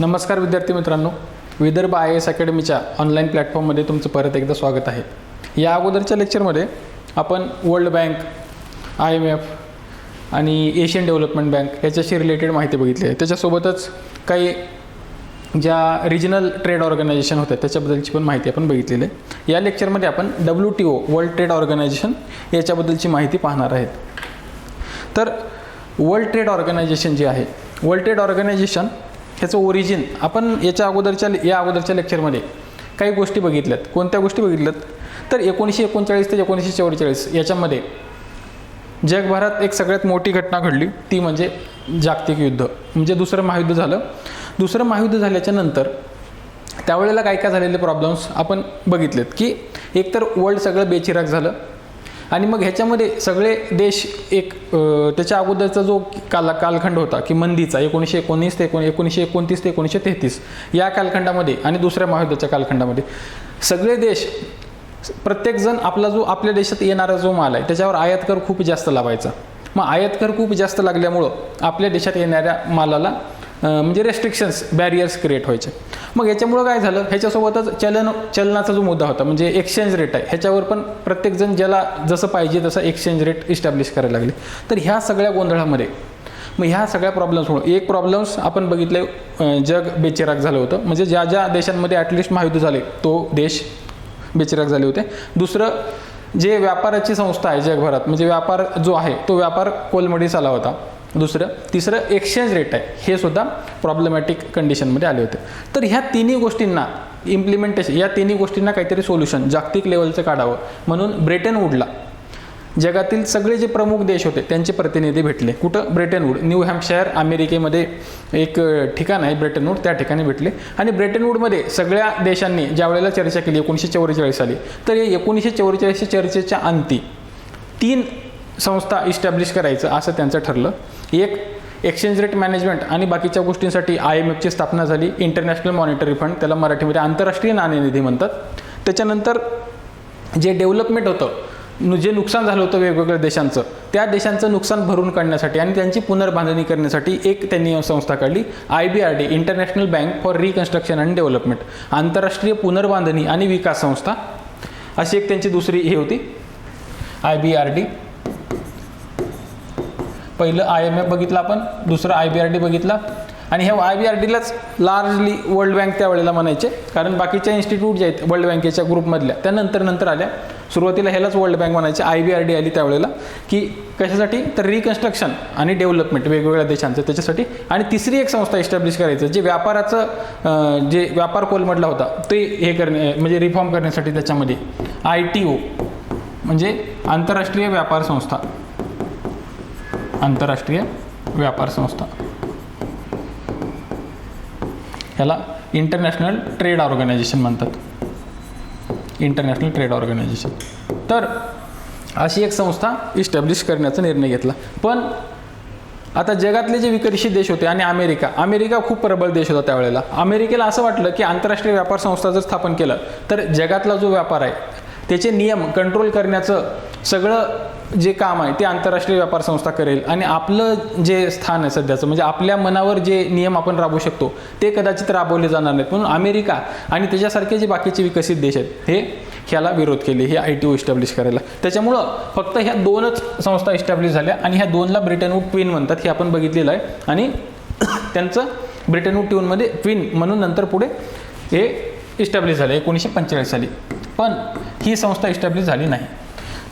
नमस्कार विद्यार्थी मित्रांनो, विदर्भ IAS अकॅडमीच्या ऑनलाईन प्लॅटफॉर्ममध्ये तुमचं परत एकदा स्वागत आहे. या अगोदरच्या लेक्चरमध्ये आपण वर्ल्ड बँक, IMF आणि एशियन डेव्हलपमेंट बँक याच्याशी रिलेटेड माहिती बघितली आहे. त्याच्यासोबतच काही ज्या रिजनल ट्रेड ऑर्गनायझेशन होत्या त्याच्याबद्दलची पण माहिती आपण बघितलेली आहे. या लेक्चरमध्ये आपण WTO वर्ल्ड ट्रेड ऑर्गनायझेशन याच्याबद्दलची माहिती पाहणार आहेत. तर वर्ल्ड ट्रेड ऑर्गनायझेशन जे आहे, वर्ल्ड ट्रेड ऑर्गनायझेशन ह्याचं ओरिजिन आपण या अगोदरच्या लेक्चरमध्ये काही गोष्टी बघितल्यात. कोणत्या गोष्टी बघितल्यात तर 1939 ते 1944 याच्यामध्ये जगभरात एक सगळ्यात मोठी घटना घडली, ती म्हणजे जागतिक युद्ध, म्हणजे दुसरं महायुद्ध झालं. दुसरं महायुद्ध झाल्याच्या नंतर त्यावेळेला काय काय झालेले प्रॉब्लेम्स आपण बघितलेत की एकतर वर्ल्ड सगळं बेचिराग झालं आणि मग ह्याच्यामध्ये सगळे देश एक त्याच्या अगोदरचा जो कालखंड होता की मंदीचा 1919 ते 1929 ते 1933 या कालखंडामध्ये आणि दुसऱ्या महायुद्धाच्या कालखंडामध्ये सगळे देश प्रत्येकजण आपल्या देशात येणारा जो माल आहे त्याच्यावर आयात कर खूप जास्त लावायचा. मग आयात कर खूप जास्त लागल्यामुळं आपल्या देशात येणाऱ्या मालाला म्हणजे रेस्ट्रिक्शन्स, बॅरियर्स क्रिएट व्हायचे. मग याच्यामुळं काय झालं, ह्याच्यासोबतच चलनाचा जो मुद्दा होता म्हणजे एक्सचेंज रेट आहे, ह्याच्यावर पण प्रत्येकजण ज्याला जसं पाहिजे तसं एक्सचेंज रेट इस्टॅब्लिश करायला लागले. तर ह्या सगळ्या गोंधळामध्ये मग ह्या सगळ्या प्रॉब्लेम्समुळे एक प्रॉब्लेम्स आपण बघितले, जग बेचिराग झालं होतं. म्हणजे ज्या ज्या देशांमध्ये ॲटलिस्ट महायुद्ध झाले तो देश बेचिराग झाले होते. दुसरं, जे व्यापाराची संस्था आहे जगभरात, म्हणजे व्यापार जो आहे तो व्यापार कोलमडीस आला होता. तिसरं एक्सचेंज रेट आहे, हे सुद्धा प्रॉब्लेमॅटिक कंडिशनमध्ये आले होते. तर ह्या तिन्ही गोष्टींना इम्प्लिमेंटेशन, या तिन्ही गोष्टींना काहीतरी सोल्युशन जागतिक लेवलचं काढावं म्हणून ब्रेटन वूडला जगातील सगळे जे प्रमुख देश होते त्यांचे प्रतिनिधी भेटले. कुठं? ब्रेटन वूड, न्यू हॅम्पशायर अमेरिकेमध्ये एक ठिकाण आहे ब्रेटन वूड, त्या ठिकाणी भेटले. आणि ब्रेटन वूडमध्ये सगळ्या देशांनी ज्या वेळेला चर्चा केली 1944 साली, तर या 1944 चर्चेच्या अंती 3 संस्था इस्टॅब्लिश करायचं असं त्यांचं ठरलं. एक एक्सचेंज रेट मॅनेजमेंट आणि बाकीच्या गोष्टींसाठी IMFची स्थापना झाली, इंटरनॅशनल मॉनिटरी फंड, त्याला मराठीमध्ये आंतरराष्ट्रीय नाणेनिधी म्हणतात. त्याच्यानंतर जे डेव्हलपमेंट होतं, जे नुकसान झालं होतं वेगवेगळ्या देशांचं, त्या देशांचं नुकसान भरून काढण्यासाठी आणि त्यांची पुनर्बांधणी करण्यासाठी एक त्यांनी संस्था काढली, IBRD, international bank for reconstruction and development, आंतरराष्ट्रीय पुनर्बांधणी आणि विकास संस्था, अशी एक त्यांची दुसरी हे होती IBRD. पहिलं IMF बघितलं आपण, दुसरं IBRD बघितला. आणि ह्या IBRDलाच लार्जली वर्ल्ड बँक त्यावेळेला म्हणायचे, कारण बाकीच्या इन्स्टिट्यूट जे आहेत वर्ल्ड बँकेच्या ग्रुपमधल्या त्या नंतर आल्या. सुरुवातीला ह्यालाच वर्ल्ड बँक म्हणायचे, IBRD आली त्यावेळेला की कशासाठी, तर रिकन्स्ट्रक्शन आणि डेव्हलपमेंट वेगवेगळ्या देशांचं त्याच्यासाठी. आणि तिसरी एक संस्था इस्टॅब्लिश करायचं जे व्यापाराचं जे व्यापार कोलमडला होता ते हे करणे म्हणजे रिफॉर्म करण्यासाठी, त्याच्यामध्ये ITO म्हणजे आंतरराष्ट्रीय व्यापार संस्था, आंतरराष्ट्रीय व्यापार संस्था, ह्याला इंटरनॅशनल ट्रेड ऑर्गनायझेशन म्हणतात, इंटरनॅशनल ट्रेड ऑर्गनायझेशन. तर अशी एक संस्था इस्टॅब्लिश करण्याचा निर्णय घेतला. पण आता जगातले जे विकसित देश होते आणि अमेरिका खूप प्रबळ देश होता त्यावेळेला. अमेरिकेला असं वाटलं की आंतरराष्ट्रीय व्यापार संस्था जर स्थापन केलं तर जगातला जो व्यापार आहे त्याचे नियम कंट्रोल करण्याचं सगळं जे काम आहे ते आंतरराष्ट्रीय व्यापार संस्था करेल आणि आपलं जे स्थान आहे सध्याचं, म्हणजे आपल्या मनावर जे नियम आपण राबवू शकतो ते कदाचित राबवले जाणार नाहीत. म्हणून अमेरिका आणि त्याच्यासारखे जे बाकीचे विकसित देश आहेत हे ह्याला विरोध केले, हे ITO इस्टॅब्लिश करायला. त्याच्यामुळं फक्त ह्या 2च संस्था इस्टॅब्लिश झाल्या आणि ह्या 2ला ब्रेटन वूड ट्विन म्हणतात, हे आपण बघितलेलं आहे. आणि त्यांचं ब्रेटन वूड ट्विनमध्ये ट्विन म्हणून नंतर पुढे हे इस्टॅब्लिश झाले 1945 साली. पण ही संस्था इस्टॅब्लिश झाली नाही.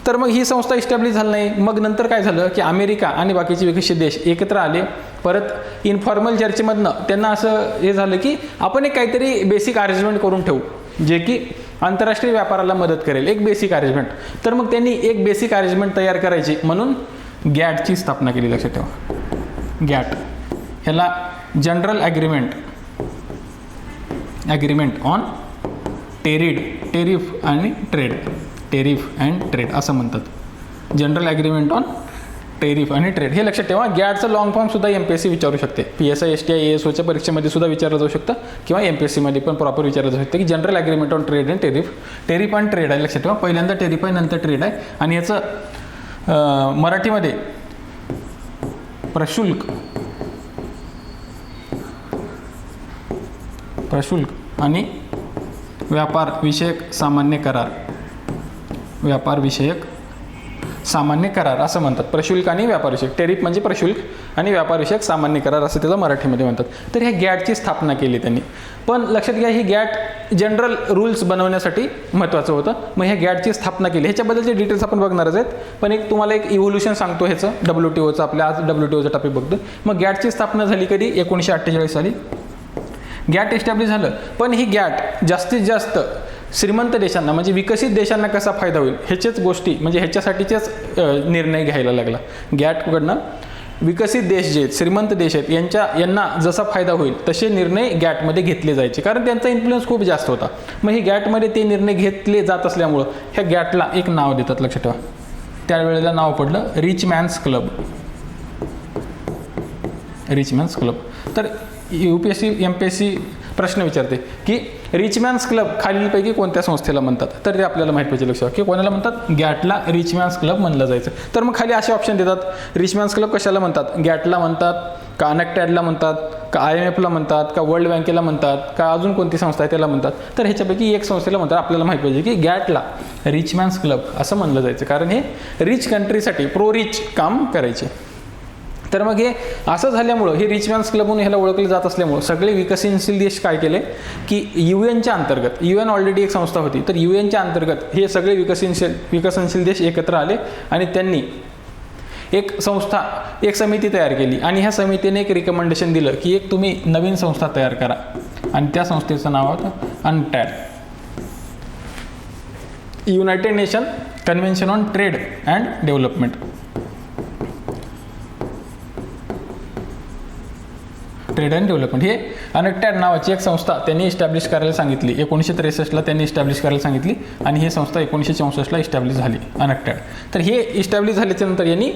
तर मग ही संस्था इस्टॅब्लिश झाली नाही. मग नंतर काय झालं की अमेरिका आणि बाकीचे विकसित देश एकत्र आले. परत इन्फॉर्मल चर्चेमधनं त्यांना असं हे झालं की आपण एक काहीतरी बेसिक अरेंजमेंट करून ठेवू जे की आंतरराष्ट्रीय व्यापाराला मदत करेल, एक बेसिक अरेंजमेंट. तर मग त्यांनी एक बेसिक अरेंजमेंट तयार करायची म्हणून GATTची स्थापना केली. लक्षात ठेवा, GATT ह्याला जनरल ॲग्रीमेंट ऑन टेरिफ आणि ट्रेड, टेरिफ अँड ट्रेड असं म्हणतात. जनरल ॲग्रीमेंट ऑन टेरिफ आणि ट्रेड, हे लक्षात ठेवा. GATTचं लॉंग फॉर्म सुद्धा MPSC विचारू शकते, PSI STI ASOच्या परीक्षेमध्ये सुद्धा विचारलं जाऊ शकतं किंवा MPSCमध्ये पण प्रॉपर विचारलं जाऊ शकतं की general agreement on trade and tariff and trade आहे. लक्षात ठेवा, पहिल्यांदा टेरिफ आहे नंतर ट्रेड आहे. आणि याचं मराठीमध्ये प्रशुल्क प्रशुल्क आणि व्यापार विषयक सामान्य करार, व्यापार विषयक सामान्य करार असं म्हणतात. प्रशुल्क आणि व्यापार विषयक, टेरिफ म्हणजे प्रशुल्क आणि व्यापार विषयक सामान्य करार असं त्याला मराठीमध्ये म्हणतात. तर ह्या गॅटची स्थापना केली त्यांनी. पण लक्षात घ्या, ही गॅट जनरल रूल्स बनवण्यासाठी महत्त्वाचं होतं. मग ह्या गॅटची स्थापना केली. ह्याच्याबद्दलचे डिटेल्स आपण बघणारच आहेत, पण एक तुम्हाला एक इव्होल्युशन सांगतो ह्याचं, WTOचं. आपल्या आज WTOचं टॉपिक बघतो. मग गॅटची स्थापना झाली कधी? 1948 साली गॅट एस्टॅब्लिश झालं. पण ही गॅट जास्तीत जास्त श्रीमंत देशांना म्हणजे विकसित देशांना कसा फायदा होईल ह्याच्याच गोष्टी म्हणजे ह्याच्यासाठीचेच निर्णय घ्यायला लागला. गॅटकडनं विकसित देश जे आहेत, श्रीमंत देश आहेत, यांना जसा फायदा होईल तसे निर्णय गॅटमध्ये घेतले जायचे, कारण त्यांचा इन्फ्लुएन्स खूप जास्त होता. मग ही गॅटमध्ये ते निर्णय घेतले जात असल्यामुळं ह्या गॅटला एक नाव देतात, लक्षात ठेवा. त्यावेळेला नाव पडलं rich man's club. Rich man's club. तर UPSC MPSC प्रश्न विचारते की रिच मॅन्स क्लब खालीलपैकी कोणत्या संस्थेला म्हणतात? तर ते आपल्याला माहिती पाहिजे लक्षात की कोणाला म्हणतात? गॅटला रिच मॅन्स क्लब म्हणलं जायचं. तर मग खाली असे ऑप्शन देतात. रिच मॅन्स क्लब कशाला म्हणतात? गॅटला म्हणतात का, अनक्टॅडला म्हणतात का, IMFला म्हणतात का, वर्ल्ड बँकेला म्हणतात का, अजून कोणती संस्था आहे त्याला म्हणतात? तर ह्याच्यापैकी एक संस्थेला म्हणतात. आपल्याला माहिती पाहिजे की गॅटला रिच मॅन्स क्लब असं म्हणलं जायचं, कारण हे रिच कंट्रीसाठी प्रो रिच काम करायचे. तर मग हे असं झाल्यामुळं हे रिच मॅन्स क्लब म्हणून ह्याला ओळखलं जात असल्यामुळं सगळे विकसनशील देश काय केले की UN अंतर्गत, UN ऑलरेडी एक संस्था होती, तर UN अंतर्गत हे सगळे विकसनशील देश एकत्र आले आणि त्यांनी एक संस्था, एक समिती तयार केली आणि ह्या समितीने एक रिकमेंडेशन दिलं की एक तुम्ही नवीन संस्था तयार करा आणि त्या संस्थेचं नाव होतं UNCTAD, United nation convention on trade and development. Trade and development हे UNCTAD नावाची एक संस्था त्यांनी इस्टॅब्लिश करायला सांगितली. 1963ला त्यांनी इस्टॅब्लिश करायला सांगितली आणि ही संस्था 1964ला इस्टॅब्लिश झाली, UNCTAD. तर हे इस्टॅब्लिश झाल्याच्या नंतर यांनी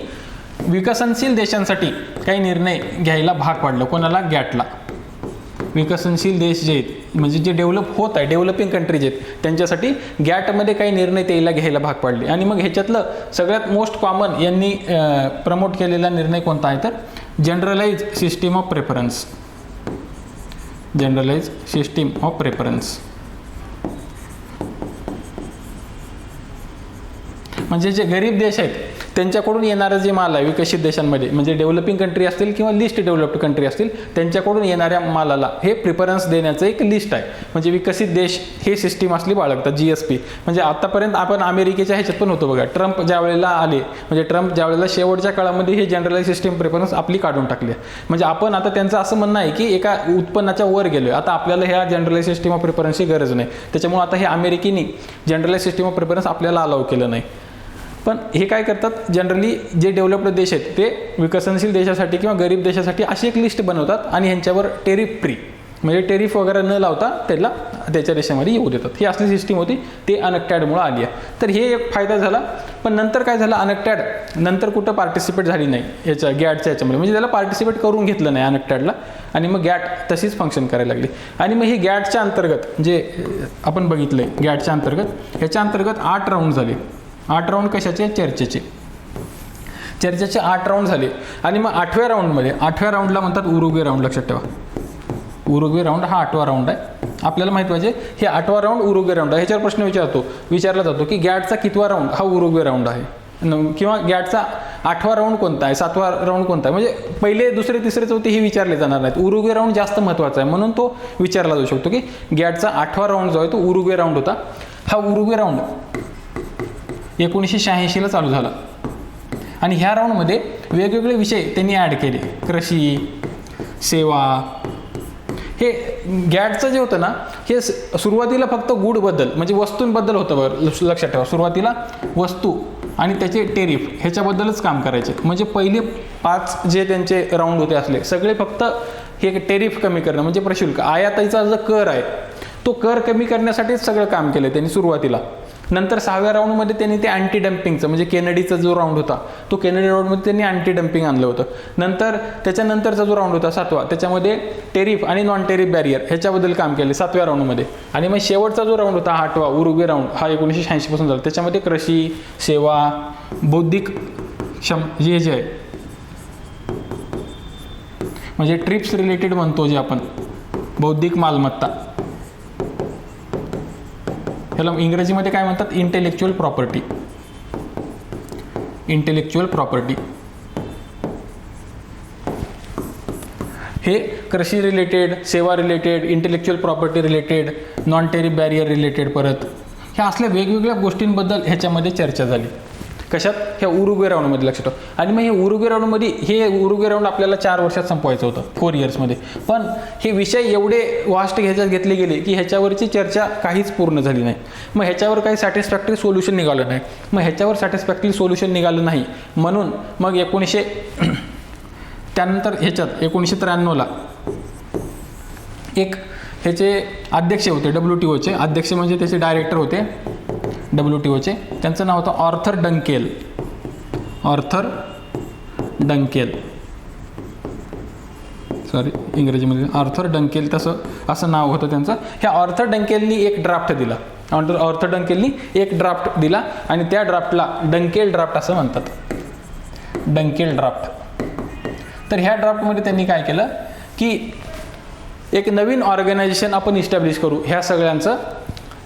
विकसनशील देशांसाठी काही निर्णय घ्यायला भाग पाडलं. कोणाला? गॅटला. विकसनशील देश जे आहेत म्हणजे जे डेव्हलप होत आहे, डेव्हलपिंग कंट्रीज आहेत, त्यांच्यासाठी गॅटमध्ये काही निर्णय त्याला घ्यायला भाग पाडले. आणि मग ह्याच्यातलं सगळ्यात मोस्ट कॉमन यांनी प्रमोट केलेला निर्णय कोणता आहे? तर generalise system of preference. Generalise system of preference म्हणजे जे गरीब देश आहेत त्यांच्याकडून येणारं जे माल आहे विकसित देशांमध्ये, म्हणजे डेव्हलपिंग कंट्री असतील किंवा लिस्ट डेव्हलप्ड कंट्री असतील, त्यांच्याकडून येणाऱ्या मालाला हे प्रिफरन्स देण्याचं एक लिस्ट आहे. म्हणजे विकसित देश हे सिस्टीम असली बाळगतात, GSP. म्हणजे आतापर्यंत आपण अमेरिकेच्या ह्याच्यात पण होतो बघा, ट्रम्प ज्या वेळेला आले, म्हणजे ट्रम्प ज्या वेळेला शेवटच्या काळामध्ये हे जनरलाइज सिस्टीम प्रिफरन्स आपली काढून टाकली. म्हणजे आपण आता त्यांचं असं म्हणणं आहे की एका उत्पन्नाच्या वर गेलोय, आता आपल्याला ह्या जनरलाइज सिस्टीम ऑफ प्रिफरन्सची गरज नाही. त्याच्यामुळे आता हे अमेरिकेनी जनरलाइज सिस्टीम ऑफ प्रिफरन्स आपल्याला अलाउ केलं नाही. पण हे काय करतात, जनरली जे डेव्हलप्ड देश आहेत ते विकसनशील देशासाठी किंवा गरीब देशासाठी अशी एक लिस्ट बनवतात आणि ह्यांच्यावर टेरिफ फ्री म्हणजे टेरिफ वगैरे न लावता त्याला त्याच्या देशामध्ये येऊ देतात. ही असली सिस्टीम होती, ते UNCTADमुळे आली आहे. तर हे एक फायदा झाला. पण नंतर काय झालं, UNCTAD नंतर कुठं पार्टिसिपेट झाली नाही याच्या गॅटच्या याच्यामध्ये, म्हणजे त्याला पार्टिसिपेट करून घेतलं नाही UNCTADला आणि मग गॅट तशीच फंक्शन करायला लागली. आणि मग हे गॅटच्या अंतर्गत जे आपण बघितलंय, गॅटच्या अंतर्गत ह्याच्या अंतर्गत 8 राऊंड झाले. 8 राऊंड कशाचे? चर्चेचे 8 राऊंड झाले. आणि मग 8व्या राऊंडमध्ये, 8व्या राऊंडला म्हणतात उरुग्वे राऊंड. लक्षात ठेवा, उरुग्वे राऊंड हा 8वा राऊंड आहे. आपल्याला माहिती पाहिजे हे 8वा राऊंड उरुग्वे राऊंड आहे. ह्याच्यावर प्रश्न विचारला जातो की गॅटचा कितवा राऊंड? हा उरुग्वे राऊंड आहे. किंवा गॅटचा 8वा राऊंड कोणता आहे, 7वा राऊंड कोणता आहे? म्हणजे पहिले, दुसरे, तिसरे, चौथे हे विचारले जाणार नाहीत. उरुग्वे राऊंड जास्त महत्त्वाचा आहे, म्हणून तो विचारला जाऊ शकतो की गॅटचा 8वा राऊंड जो आहे तो उरुग्वे राऊंड होता. हा उरुग्वे राऊंड 1986ला चालू झाला आणि ह्या राऊंडमध्ये वेगवेगळे विषय त्यांनी ॲड केले. कृषी, सेवा. हे गॅटचं जे होतं ना, हे सुरुवातीला फक्त गुडबद्दल म्हणजे वस्तूंबद्दल होतं. बरं लक्षात ठेवा, सुरुवातीला वस्तू आणि त्याचे टेरिफ ह्याच्याबद्दलच काम करायचे. म्हणजे पहिले 5 जे त्यांचे राऊंड होते असले सगळे फक्त हे टेरिफ कमी करणं म्हणजे प्रशुल्क, आयातीचा जो कर आहे तो कर कमी करण्यासाठीच सगळं काम केलं त्यांनी सुरुवातीला. नंतर 6व्या राऊंडमध्ये त्यांनी ते अँटी डम्पिंगचं म्हणजे केनेडीचा जो राऊंड होता तो केनेडी राऊंडमध्ये त्यांनी अँटी डम्पिंग आणलं होतं. नंतर त्याच्यानंतरचा जो राऊंड होता 7वा, त्याच्यामध्ये टेरिफ आणि नॉन टेरिफ बॅरियर ह्याच्याबद्दल काम केले 7व्या राऊंडमध्ये. आणि मग शेवटचा जो राऊंड होता 8वा उरुग्वे राऊंड हा 1986 पासून झाला. त्याच्यामध्ये कृषी, सेवा, बौद्धिक जे आहे म्हणजे ट्रिप्स रिलेटेड म्हणतो जे आपण, बौद्धिक मालमत्ता ह्याला इंग्रजीमध्ये काय म्हणतात, इंटेलेक्च्युअल प्रॉपर्टी. इंटेलेक्च्युअल प्रॉपर्टी हे कृषी रिलेटेड, सेवा related, intellectual property related, non tariff barrier related, परत ह्या असल्या वेगवेगळ्या गोष्टींबद्दल ह्याच्यामध्ये चर्चा झाली. कशात, ह्या उरुग्वे राऊंडमध्ये लक्षात ठेवा. आणि मग हे उरुग्वे राऊंडमध्ये, हे उरुग्वे राऊंड आपल्याला 4 वर्षात संपवायचं होतं, 4 इयर्समध्ये. पण हे विषय एवढे वास्ट ह्याच्यात घेतले गेले की ह्याच्यावरची चर्चा काहीच पूर्ण झाली नाही. मग ह्याच्यावर काही सॅटिस्फॅक्टरी सोल्युशन निघालं नाही. मग ह्याच्यावर सॅटिस्फॅक्टरी सोल्युशन निघालं नाही म्हणून मग त्यानंतर ह्याच्यात 1993ला एक ह्याचे अध्यक्ष होते, WTOचे अध्यक्ष म्हणजे त्याचे डायरेक्टर होते WTOचे. त्यांचं नाव होतं Arthur Dunkel. Arthur Dunkel, sorry इंग्रजीमध्ये ऑर्थर डंकेल, असं नाव होतं त्यांचं. ह्या ऑर्थर डंकेलनी एक ड्राफ्ट दिला. ऑर्थर डंकेलनी एक ड्राफ्ट दिला आणि त्या ड्राफ्टला डंकेल ड्राफ्ट असं म्हणतात. Dunkel draft. तर ह्या ड्राफ्टमध्ये त्यांनी काय केलं की एक नवीन ऑर्गनायझेशन आपण इस्टॅब्लिश करू, ह्या सगळ्यांचं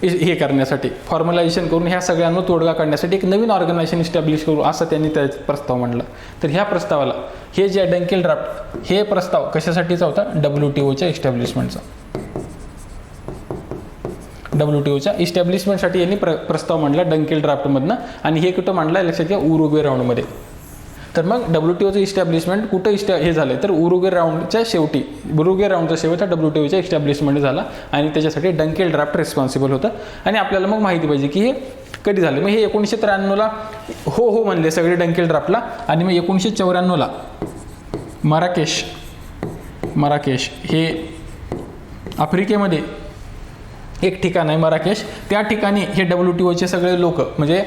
हे करण्यासाठी, फॉर्मलायझेशन करून ह्या सगळ्यांवर तोडगा काढण्यासाठी एक नवीन ऑर्गनायझेशन इस्टॅब्लिश करू, असं त्यांनी त्या प्रस्ताव मांडला. तर ह्या प्रस्तावाला, हे जे डंकेल ड्राफ्ट, हे प्रस्ताव कशासाठीचा होता, WTOच्या इस्टॅब्लिशमेंटचा. WTOच्या इस्टॅब्लिशमेंटसाठी यांनी प्रस्ताव मांडला डंकेल ड्राफ्टमधनं. आणि हे कुठं मांडला लक्षात घ्या, उरुग्वे राऊंडमध्ये. तर मग WTOचं इस्टॅब्लिशमेंट कुठं हे झालं, तर उरुग्वे राऊंडच्या शेवटी, उरुग्वे राऊंडचा शेवट हा WTOच्या इस्टॅब्लिशमेंट झाला आणि त्याच्यासाठी डंकेल ड्राफ्ट रिस्पॉन्सिबल होतं. आणि आपल्याला मग माहिती पाहिजे की हे कधी झालं. मग हे 1993ला हो म्हणले सगळे डंकेल ड्राफ्टला. आणि मग 1994ला मराकेश हे आफ्रिकेमध्ये एक ठिकाण आहे, मराकेश. त्या ठिकाणी हे WTOचे सगळे लोक, म्हणजे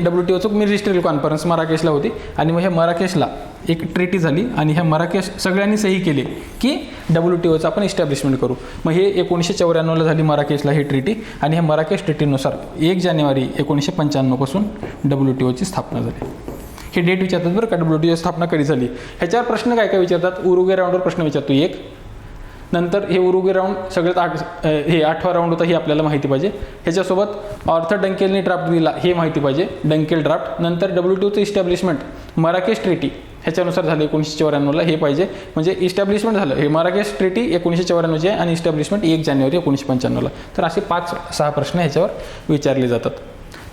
WTOचं मिनिस्ट्रियल कॉन्फरन्स मराकेशला होती. आणि मग ह्या मराकेशला एक ट्रीटी झाली आणि ह्या मराकेश सगळ्यांनी सही केली की WTOचं आपण इस्टॅब्लिशमेंट करू. मग हे 1994ला झाली मराकेशला ही ट्रीटी. आणि ह्या मराकेश ट्रीटीनुसार 1 जानेवारी 1995 पासून WTOची स्थापना झाली. हे डेट विचारतात बरं का, WTOची स्थापना कधी झाली. ह्याच्यावर प्रश्न काय काय विचारतात, उरुग्वे राऊंडवर प्रश्न विचारतो एक. नंतर हे उरुग्वे राऊंड सगळ्यात हे 8वा राऊंड होता, हे आपल्याला माहिती पाहिजे. ह्याच्यासोबत ऑर्थर डंकेलने ड्राफ्ट दिला, हे माहिती पाहिजे, डंकेल ड्राफ्ट. नंतर WTOचं इस्टॅब्लिशमेंट मराकेश ट्रीटी ह्याच्यानुसार झालं 1994ला, हे पाहिजे. म्हणजे इस्टॅब्लिशमेंट झालं, हे मराकेश ट्रीटी 1994ची आहे आणि इस्टॅब्लिशमेंट 1 जानेवारी 1995ला. तर असे 5-6 प्रश्न ह्याच्यावर विचारले जातात.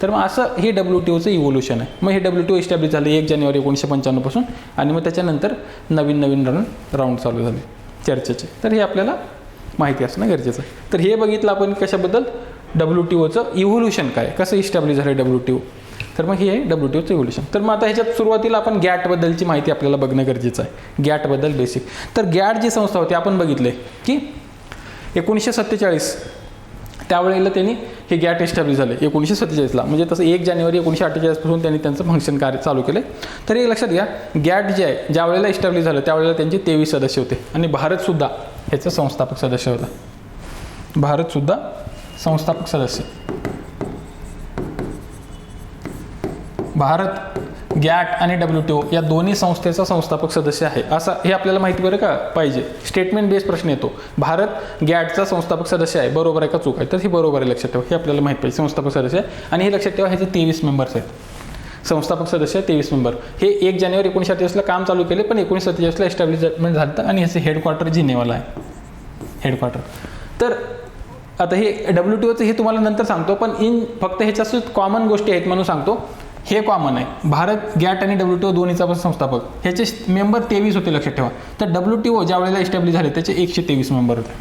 तर मग असं हे WTOचं इव्होल्युशन आहे. मग हे WTO इस्टॅब्लिश झालं 1 जानेवारी 1995 पासून. आणि मग त्याच्यानंतर नवीन राऊंड चालू झाले चर्चेचे. तर हे आपल्याला माहिती असणं गरजेचं आहे. तर हे बघितलं आपण कशाबद्दल, WTOचं इव्होल्युशन काय, कसं इस्टॅब्लिश झालं WTO. तर मग हे आहे WTOचं इव्होल्युशन. तर मग आता ह्याच्यात सुरुवातीला आपण गॅटबद्दलची माहिती आपल्याला बघणं गरजेचं आहे. गॅटबद्दल बेसिक. तर गॅट जी संस्था होती आपण बघितले की 1947 त्यावेळेला त्यांनी हे गॅट इस्टॅब्लिश झाले 1947ला. म्हणजे तसं 1 जानेवारी 1948 पासून त्यांनी त्यांचं फंक्शन कार्य चालू केले. तर हे लक्षात घ्या, गॅट जे आहे ज्या वेळेला इस्टॅब्लिश झालं त्यावेळेला त्यांचे 23 सदस्य होते आणि भारतसुद्धा ह्याचं संस्थापक सदस्य होता. भारतसुद्धा संस्थापक सदस्य. भारत गॅट आणि WTO या दोन्ही संस्थेचा संस्थापक सदस्य आहे, असं हे आपल्याला माहिती बरं का पाहिजे. स्टेटमेंट बेस्ड प्रश्न येतो, भारत गॅटचा संस्थापक सदस्य आहे, बरोबर आहे का चूक आहे. तर हे बरोबर आहे, लक्षात ठेवा, हे आपल्याला माहिती पाहिजे. संस्थापक सदस्य आहे आणि हे लक्षात ठेवा, ह्याचे 23 मेंबर्स आहेत. संस्थापक सदस्य 23 मेंबर. हे 1 जानेवारी 1948ला काम चालू केले, पण 1947ला एस्टॅब्लिशमेंट झालं आणि ह्याचं हेडक्वार्टर जिनेवाला आहे, हेडक्वार्टर. तर आता हे WTOचं हे तुम्हाला नंतर सांगतो, पण फक्त ह्याच्यात कॉमन गोष्टी आहेत म्हणून सांगतो. हे कॉमन आहे, भारत गॅट आणि WTO दोन्हीचा पण संस्थापक. ह्याचे मेंबर 23 होते, लक्षात ठेवा. तर WTO ज्या वेळेला एस्टॅब्लिश झाले त्याचे 123 मेंबर होते.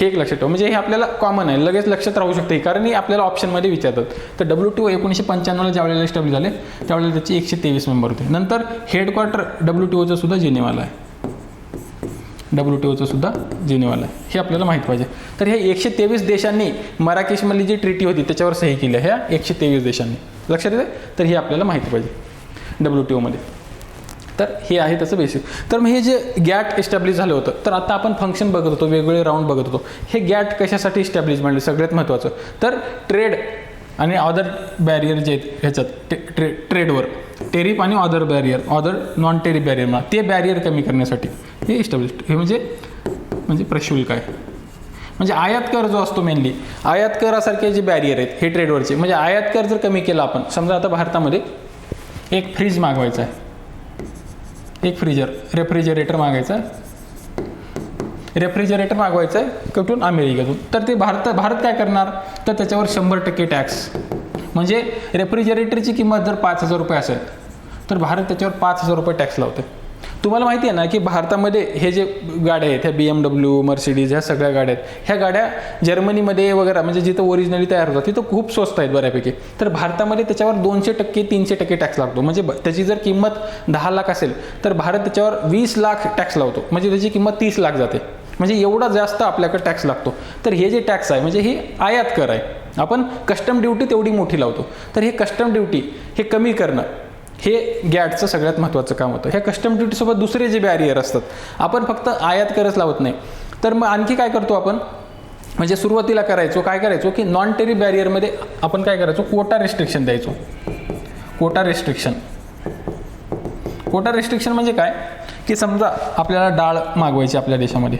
हे एक लक्षात ठेवा, म्हणजे हे आपल्याला कॉमन आहे, लगेच लक्षात राहू शकते, कारण हे आपल्याला ऑप्शनमध्ये विचारतात. तर WTO 1995ला ज्या वेळेला एस्टॅब्लिश झाले त्यावेळेला त्याचे 123 मेंबर होते. नंतर हेडक्वार्टर WTOचं सुद्धा जिनेवाला आहे, WTOचं सुद्धा जिनेवाला आहे, हे आपल्याला माहीत पाहिजे. तर हे 123 देशांनी मराकेशमधली जी ट्रीटी होती त्याच्यावर सही केली, ह्या 123 देशांनी, लक्षात येते. तर हे आपल्याला माहिती पाहिजे WTOमध्ये. तर हे आहे त्याचं बेसिक. तर मग हे जे गॅट इस्टॅब्लिश झालं होतं, तर आता आपण फंक्शन बघत होतो, वेगवेगळे राऊंड बघत होतो. हे गॅट कशासाठी इस्टॅब्लिश म्हणजे सगळ्यात महत्त्वाचं, तर ट्रेड आणि अदर बॅरियर जे आहेत ह्याच्यात ट्रेडवर, टेरिफ आणि other barrier, other non tariff barrier म्हणा, ते बॅरियर कमी करण्यासाठी हे इस्टॅब्लिश. हे म्हणजे प्रशुल्क आहे. म्हणजे आयात कर जो असतो मेनली, आयात करासारखे जे बॅरियर आहेत हे ट्रेडवरचे, म्हणजे आयात कर जर कमी केला आपण, समजा आता भारतामध्ये एक फ्रीज मागवायचा आहे, एक रेफ्रिजरेटर मागायचा आहे, रेफ्रिजरेटर मागवायचं आहे कुठून, अमेरिकेतून, तर ते भारत काय करणार, तर त्याच्यावर 100% टॅक्स, म्हणजे रेफ्रिजरेटरची किंमत जर 5,000 रुपये असेल तर भारत त्याच्यावर 5,000 रुपये टॅक्स लावते. तुम्हाला माहिती आहे ना की भारतामध्ये हे जे गाड्या आहेत, ह्या BMW, मर्सिडीज, ह्या सगळ्या गाड्या आहेत, ह्या गाड्या जर्मनीमध्ये वगैरे म्हणजे जिथं ओरिजिनली तयार होतात तिथं खूप स्वस्त आहेत बऱ्यापैकी, तर भारतामध्ये त्याच्यावर 200% 300% टॅक्स लागतो. म्हणजे त्याची जर किंमत 10 लाख असेल तर भारत त्याच्यावर 20 लाख टॅक्स लावतो, म्हणजे त्याची किंमत 30 लाख जाते, म्हणजे एवढा जास्त आपल्याकडे टॅक्स लागतो. तर हे जे टॅक्स आहे म्हणजे हे आयात कर आहे, आपण कस्टम ड्युटी तेवढी मोठी लावतो, तर हे कस्टम ड्युटी हे कमी करणं हे गॅटचं सगळ्यात महत्त्वाचं काम होतं. ह्या कस्टम ड्युटीसोबत दुसरे जे बॅरियर असतात, आपण फक्त आयात करच लावत नाही, तर मग आणखी काय करतो आपण, म्हणजे सुरुवातीला काय करायचो की नॉन टेरिफ बॅरियरमध्ये आपण काय करायचो, कोटा रिस्ट्रिक्शन द्यायचो. कोटा रिस्ट्रिक्शन म्हणजे काय की समजा आपल्याला डाळ मागवायची आपल्या देशामध्ये,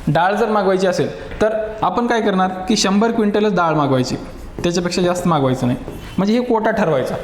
डाळ जर मागवायची असेल तर आपण काय करणार की 100 क्विंटलच डाळ मागवायची, त्याच्यापेक्षा जास्त मागवायचं नाही, म्हणजे हे कोटा ठरवायचा.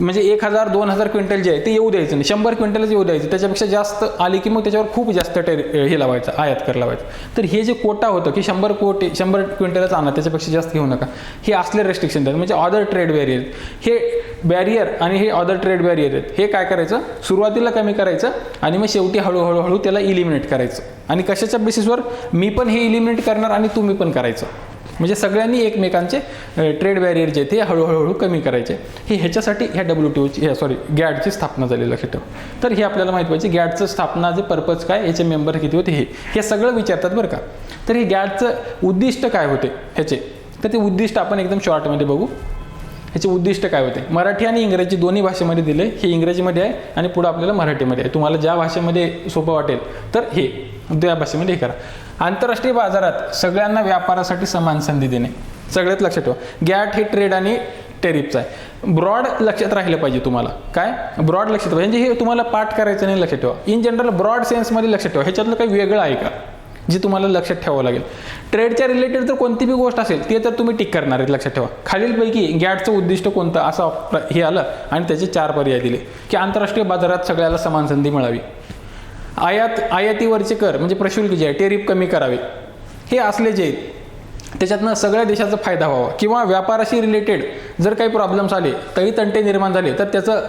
म्हणजे 1,000-2,000 क्विंटल जे आहे ते येऊ द्यायचं नाही, 100 क्विंटलच येऊ द्यायचं, त्याच्यापेक्षा जास्त आली की मग त्याच्यावर खूप जास्त हे लावायचं, आयात कर लावायचं. तर हे जे कोटा होतं की 100 क्विंटलच आणा, त्याच्यापेक्षा जास्त घेऊ नका, हे असले रेस्ट्रिक्शन आहेत. म्हणजे अदर ट्रेड बॅरियर, हे बॅरियर आणि हे अदर ट्रेड बॅरियर आहेत, हे काय करायचं, सुरुवातीला कमी करायचं आणि मग शेवटी हळूहळू त्याला इलिमिनेट करायचं. आणि कशाच्या बेसिसवर, मी पण हे इलिमिनेट करणार आणि तुम्ही पण करायचं, म्हणजे सगळ्यांनी एकमेकांचे ट्रेड बॅरियर जे ते हळूहळू कमी करायचे. ह्याच्यासाठी ह्या गॅटची स्थापना झाली, लक्षात ठेवा. तर हे आपल्याला माहिती पाहिजे, गॅटचं स्थापना जे पर्पज काय, याचे मेंबर किती होते, हे सगळं विचारतात बरं का. तर हे गॅटचं उद्दिष्ट काय होते ह्याचे, तर ते उद्दिष्ट आपण एकदम शॉर्टमध्ये बघू. ह्याचे उद्दिष्ट काय होते, मराठी आणि इंग्रजी दोन्ही भाषेमध्ये दिले, हे इंग्रजीमध्ये आहे आणि पुढं आपल्याला मराठीमध्ये आहे. तुम्हाला ज्या भाषेमध्ये सोपं वाटेल तर हे त्या भाषेमध्ये हे करा. आंतरराष्ट्रीय बाजारात सगळ्यांना व्यापारासाठी समान संधी देणे, सगळ्यात लक्षात ठेवा. गॅट हे ट्रेड आणि टेरिफचं आहे. ब्रॉड लक्षात राहिलं पाहिजे तुम्हाला, काय ब्रॉड लक्षात पाहिजे, म्हणजे हे तुम्हाला पाठ करायचं नाही, लक्षात ठेवा. इन जनरल ब्रॉड सेन्समध्ये लक्षात ठेवा, ह्याच्यातलं काही वेगळं आहे का जे तुम्हाला लक्षात ठेवावं लागेल. ट्रेडच्या रिलेटेड जर कोणती बी गोष्ट असेल ते तर तुम्ही टिक करणार आहेत, लक्षात ठेवा. खालीलपैकी गॅटचं उद्दिष्ट कोणतं असं हे आलं आणि त्याचे 4 पर्याय दिले की आंतरराष्ट्रीय बाजारात सगळ्याला समान संधी मिळावी, आयातीवरचे कर म्हणजे प्रशुल्क जे आहे टेरिफ कमी करावे, हे असले जे आहेत त्याच्यातनं सगळ्या देशाचा फायदा व्हावा, किंवा व्यापाराशी रिलेटेड जर काही प्रॉब्लेम्स आले, काही तंटे निर्माण झाले तर त्याचं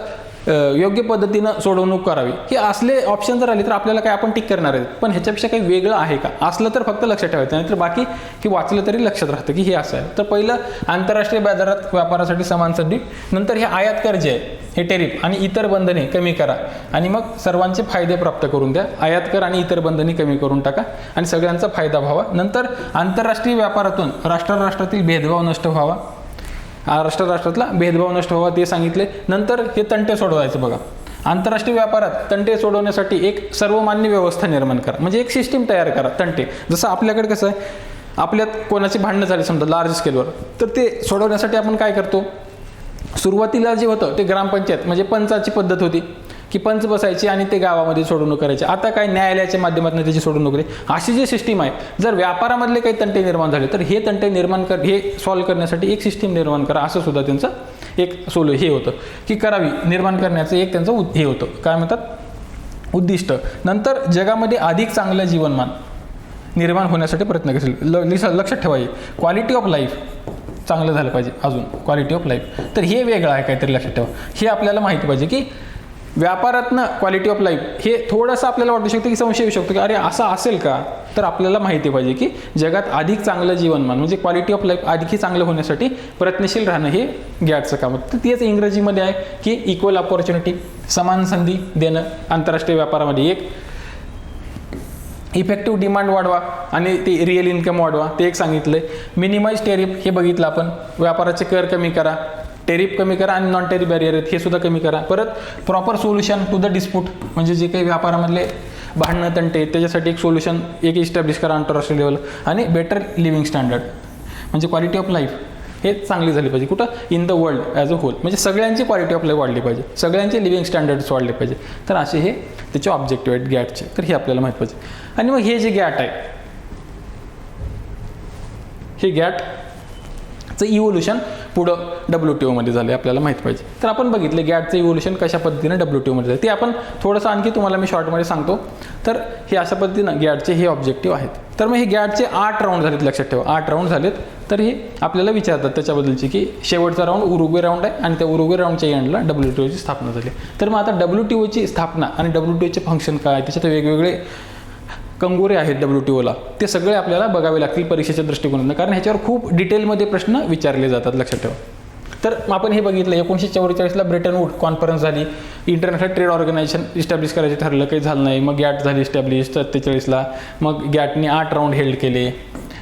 योग्य पद्धतीनं सोडवणूक करावी. हे असले ऑप्शन जर आले तर आपल्याला काय आपण टिक करणार आहेत. पण ह्याच्यापेक्षा काही वेगळं आहे का असलं तर फक्त लक्षात ठेवायचं, नाहीतर बाकी हे वाचलं तरी लक्षात राहतं की हे असं आहे. तर पहिलं आंतरराष्ट्रीय बाजारात व्यापारासाठी समान संधी, नंतर हे आयात कर जे आहे हे टेरिफ आणि इतर बंधने कमी करा आणि मग सर्वांचे फायदे प्राप्त करून द्या. आयात कर आणि इतर बंधने कमी करून टाका आणि सगळ्यांचा फायदा व्हावा. नंतर आंतरराष्ट्रीय व्यापारातून राष्ट्रातील भेदभाव नष्ट व्हावा, राष्ट्रातला भेदभाव नष्ट व्हावा ते सांगितले. नंतर हे तंटे सोडवायचं बघा. आंतरराष्ट्रीय व्यापारात तंटे सोडवण्यासाठी एक सर्वमान्य व्यवस्था निर्माण करा, म्हणजे एक सिस्टीम तयार करा. तंटे जसं आपल्याकडे कसं आहे, आपल्यात कोणाची भांडणं झाली समजा लार्ज स्केलवर, तर ते सोडवण्यासाठी आपण काय करतो, सुरुवातीला जे होतं ते ग्रामपंचायत म्हणजे पंचाची पद्धत होती की पंच बसायचे आणि ते गावामध्ये सोडवणूक करायचे. आता काय न्यायालयाच्या माध्यमातून त्याची सोडवणूक होते. अशी जी सिस्टीम आहे, जर व्यापारामधले काही तंटे निर्माण झाले तर हे तंटे हे सॉल्व्ह करण्यासाठी एक सिस्टीम निर्माण करा, असं सुद्धा त्यांचं एक हे होतं की करावी, निर्माण करण्याचं एक त्यांचं हे होतं, काय म्हणतात उद्दिष्ट. नंतर जगामध्ये अधिक चांगलं जीवनमान निर्माण होण्यासाठी प्रयत्न करेल. लक्षात ठेवायचे क्वालिटी ऑफ लाईफ चांगलं झालं पाहिजे, अजून क्वालिटी ऑफ लाईफ. तर हे वेगळं आहे काहीतरी, लक्षात ठेवा. हे आपल्याला माहिती पाहिजे की व्यापारातनं क्वालिटी ऑफ लाईफ हे थोडंसं आपल्याला वाटू शकतं की संशय येऊ शकतो की अरे असं असेल का, तर आपल्याला माहिती पाहिजे की जगात अधिक चांगलं जीवनमान म्हणजे क्वालिटी ऑफ लाईफ अधिक चांगलं होण्यासाठी प्रयत्नशील राहणं हे गॅटचं काम होतं. तर तेच इंग्रजीमध्ये आहे की इक्वल ऑपॉर्च्युनिटी, समान संधी देणं आंतरराष्ट्रीय व्यापारामध्ये. एक इफेक्टिव्ह डिमांड वाढवा आणि ते रिअल इन्कम वाढवा, ते एक सांगितलं. मिनिमाइज टेरिफ हे बघितलं आपण, व्यापाराचे कर कमी करा, टेरिफ कमी करा आणि नॉन टेरिफ बॅरियर आहेत हे सुद्धा कमी करा. परत proper solution to the dispute म्हणजे जे काही व्यापारामधले भांडणं तंटे त्याच्यासाठी एक सोल्युशन एक इस्टॅब्लिश करा आंतरराष्ट्रीय लेवल. आणि बेटर लिव्हिंग स्टँडर्ड म्हणजे क्वालिटी ऑफ लाईफ हे चांगली झाली पाहिजे कुठं, in the world as a whole, म्हणजे सगळ्यांची क्वालिटी ऑफ लाईफ वाढली पाहिजे, सगळ्यांचे लिव्हिंग स्टँडर्ड्स वाढले पाहिजे. तर असे हे त्याचे ऑब्जेक्टिव्ह आहेत गॅटचे, तर हे आपल्याला माहीत पाहिजे. आणि मग हे जे गॅट आहे हे गॅटचं इव्होल्युशन पुढं WTO मध्ये झालं आपल्याला माहीत पाहिजे. तर आपण बघितले गॅटचं इव्होल्युशन कशा पद्धतीने WTO मध्ये झालं ते आपण थोडंसं आणखी तुम्हाला मी शॉर्टमध्ये सांगतो. तर हे अशा पद्धतीनं गॅटचे हे ऑब्जेक्टिव्ह आहेत. तर मग हे गॅटचे 8 राऊंड झालेत, लक्षात ठेवा 8 राऊंड झालेत. तर हे आपल्याला विचारतात त्याच्याबद्दलची की शेवटचा राऊंड उरुग्वे राऊंड आहे आणि त्या उरुग्वे राऊंडच्या एंडला WTOची स्थापना झाली. तर मग आता WTOची स्थापना आणि WTOचे फंक्शन काय, त्याच्यात वेगवेगळे कंगोरे आहेत WTOला, ते सगळे आपल्याला बघावे लागतील परीक्षेच्या दृष्टिकोनातून, कारण ह्याच्यावर खूप डिटेलमध्ये प्रश्न विचारले जातात, लक्षात ठेवा. तर आपण हे बघितलं 1944ला ब्रेटन वूड कॉन्फरन्स झाली, इंटरनॅशनल ट्रेड ऑर्गनायझेशन इस्टॅब्लिश करायचं ठरलं, काही झालं नाही. मग गॅट झाली इस्टॅब्लिश 47ला. मग गॅटने 8 राऊंड हेल्ड केले,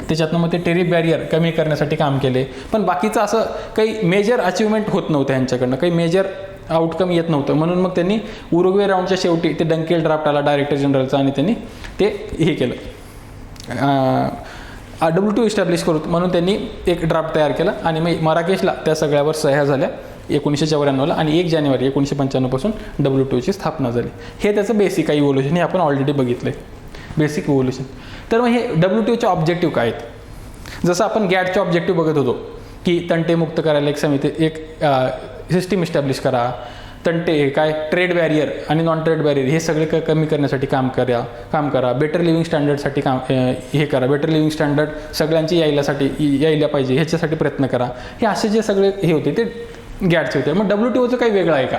त्याच्यातनं मग ते टेरिफ बॅरियर कमी करण्यासाठी काम केले. पण बाकीचं असं काही मेजर अचिव्हमेंट होत नव्हतं यांच्याकडनं, काही मेजर आउटकम येत नव्हतं. म्हणून मग त्यांनी उरुग्वे राऊंडच्या शेवटी ते डंकेल ड्राफ्ट आला डायरेक्टर जनरलचा आणि त्यांनी ते हे केलं, WTO इस्टॅब्लिश करू म्हणून त्यांनी एक ड्राफ्ट तयार केला आणि मग माराकेशला त्या सगळ्यावर सह्या झाल्या 1994ला आणि 1 जानेवारी 1995 पासून WTOची स्थापना झाली. हे त्याचं बेसिक इव्होल्युशन, हे आपण ऑलरेडी बघितलं बेसिक इव्होल्युशन. तर मग हे WTOचे ऑब्जेक्टिव्ह काय आहेत? जसं आपण गॅटचे ऑब्जेक्टिव्ह बघत होतो की तंटे मुक्त करायला एक समिती, एक सिस्टीम इस्टॅब्लिश करा, तंटे काय ट्रेड बॅरियर आणि नॉन ट्रेड बॅरियर हे सगळे कमी करण्यासाठी काम करा, बेटर लिव्हिंग स्टँडर्डसाठी हे करा, बेटर लिव्हिंग स्टँडर्ड सगळ्यांची यायला पाहिजे ह्याच्यासाठी प्रयत्न करा. हे असे जे सगळे हे होते ते गॅटचे होते. मग WTOचं काही वेगळं आहे का,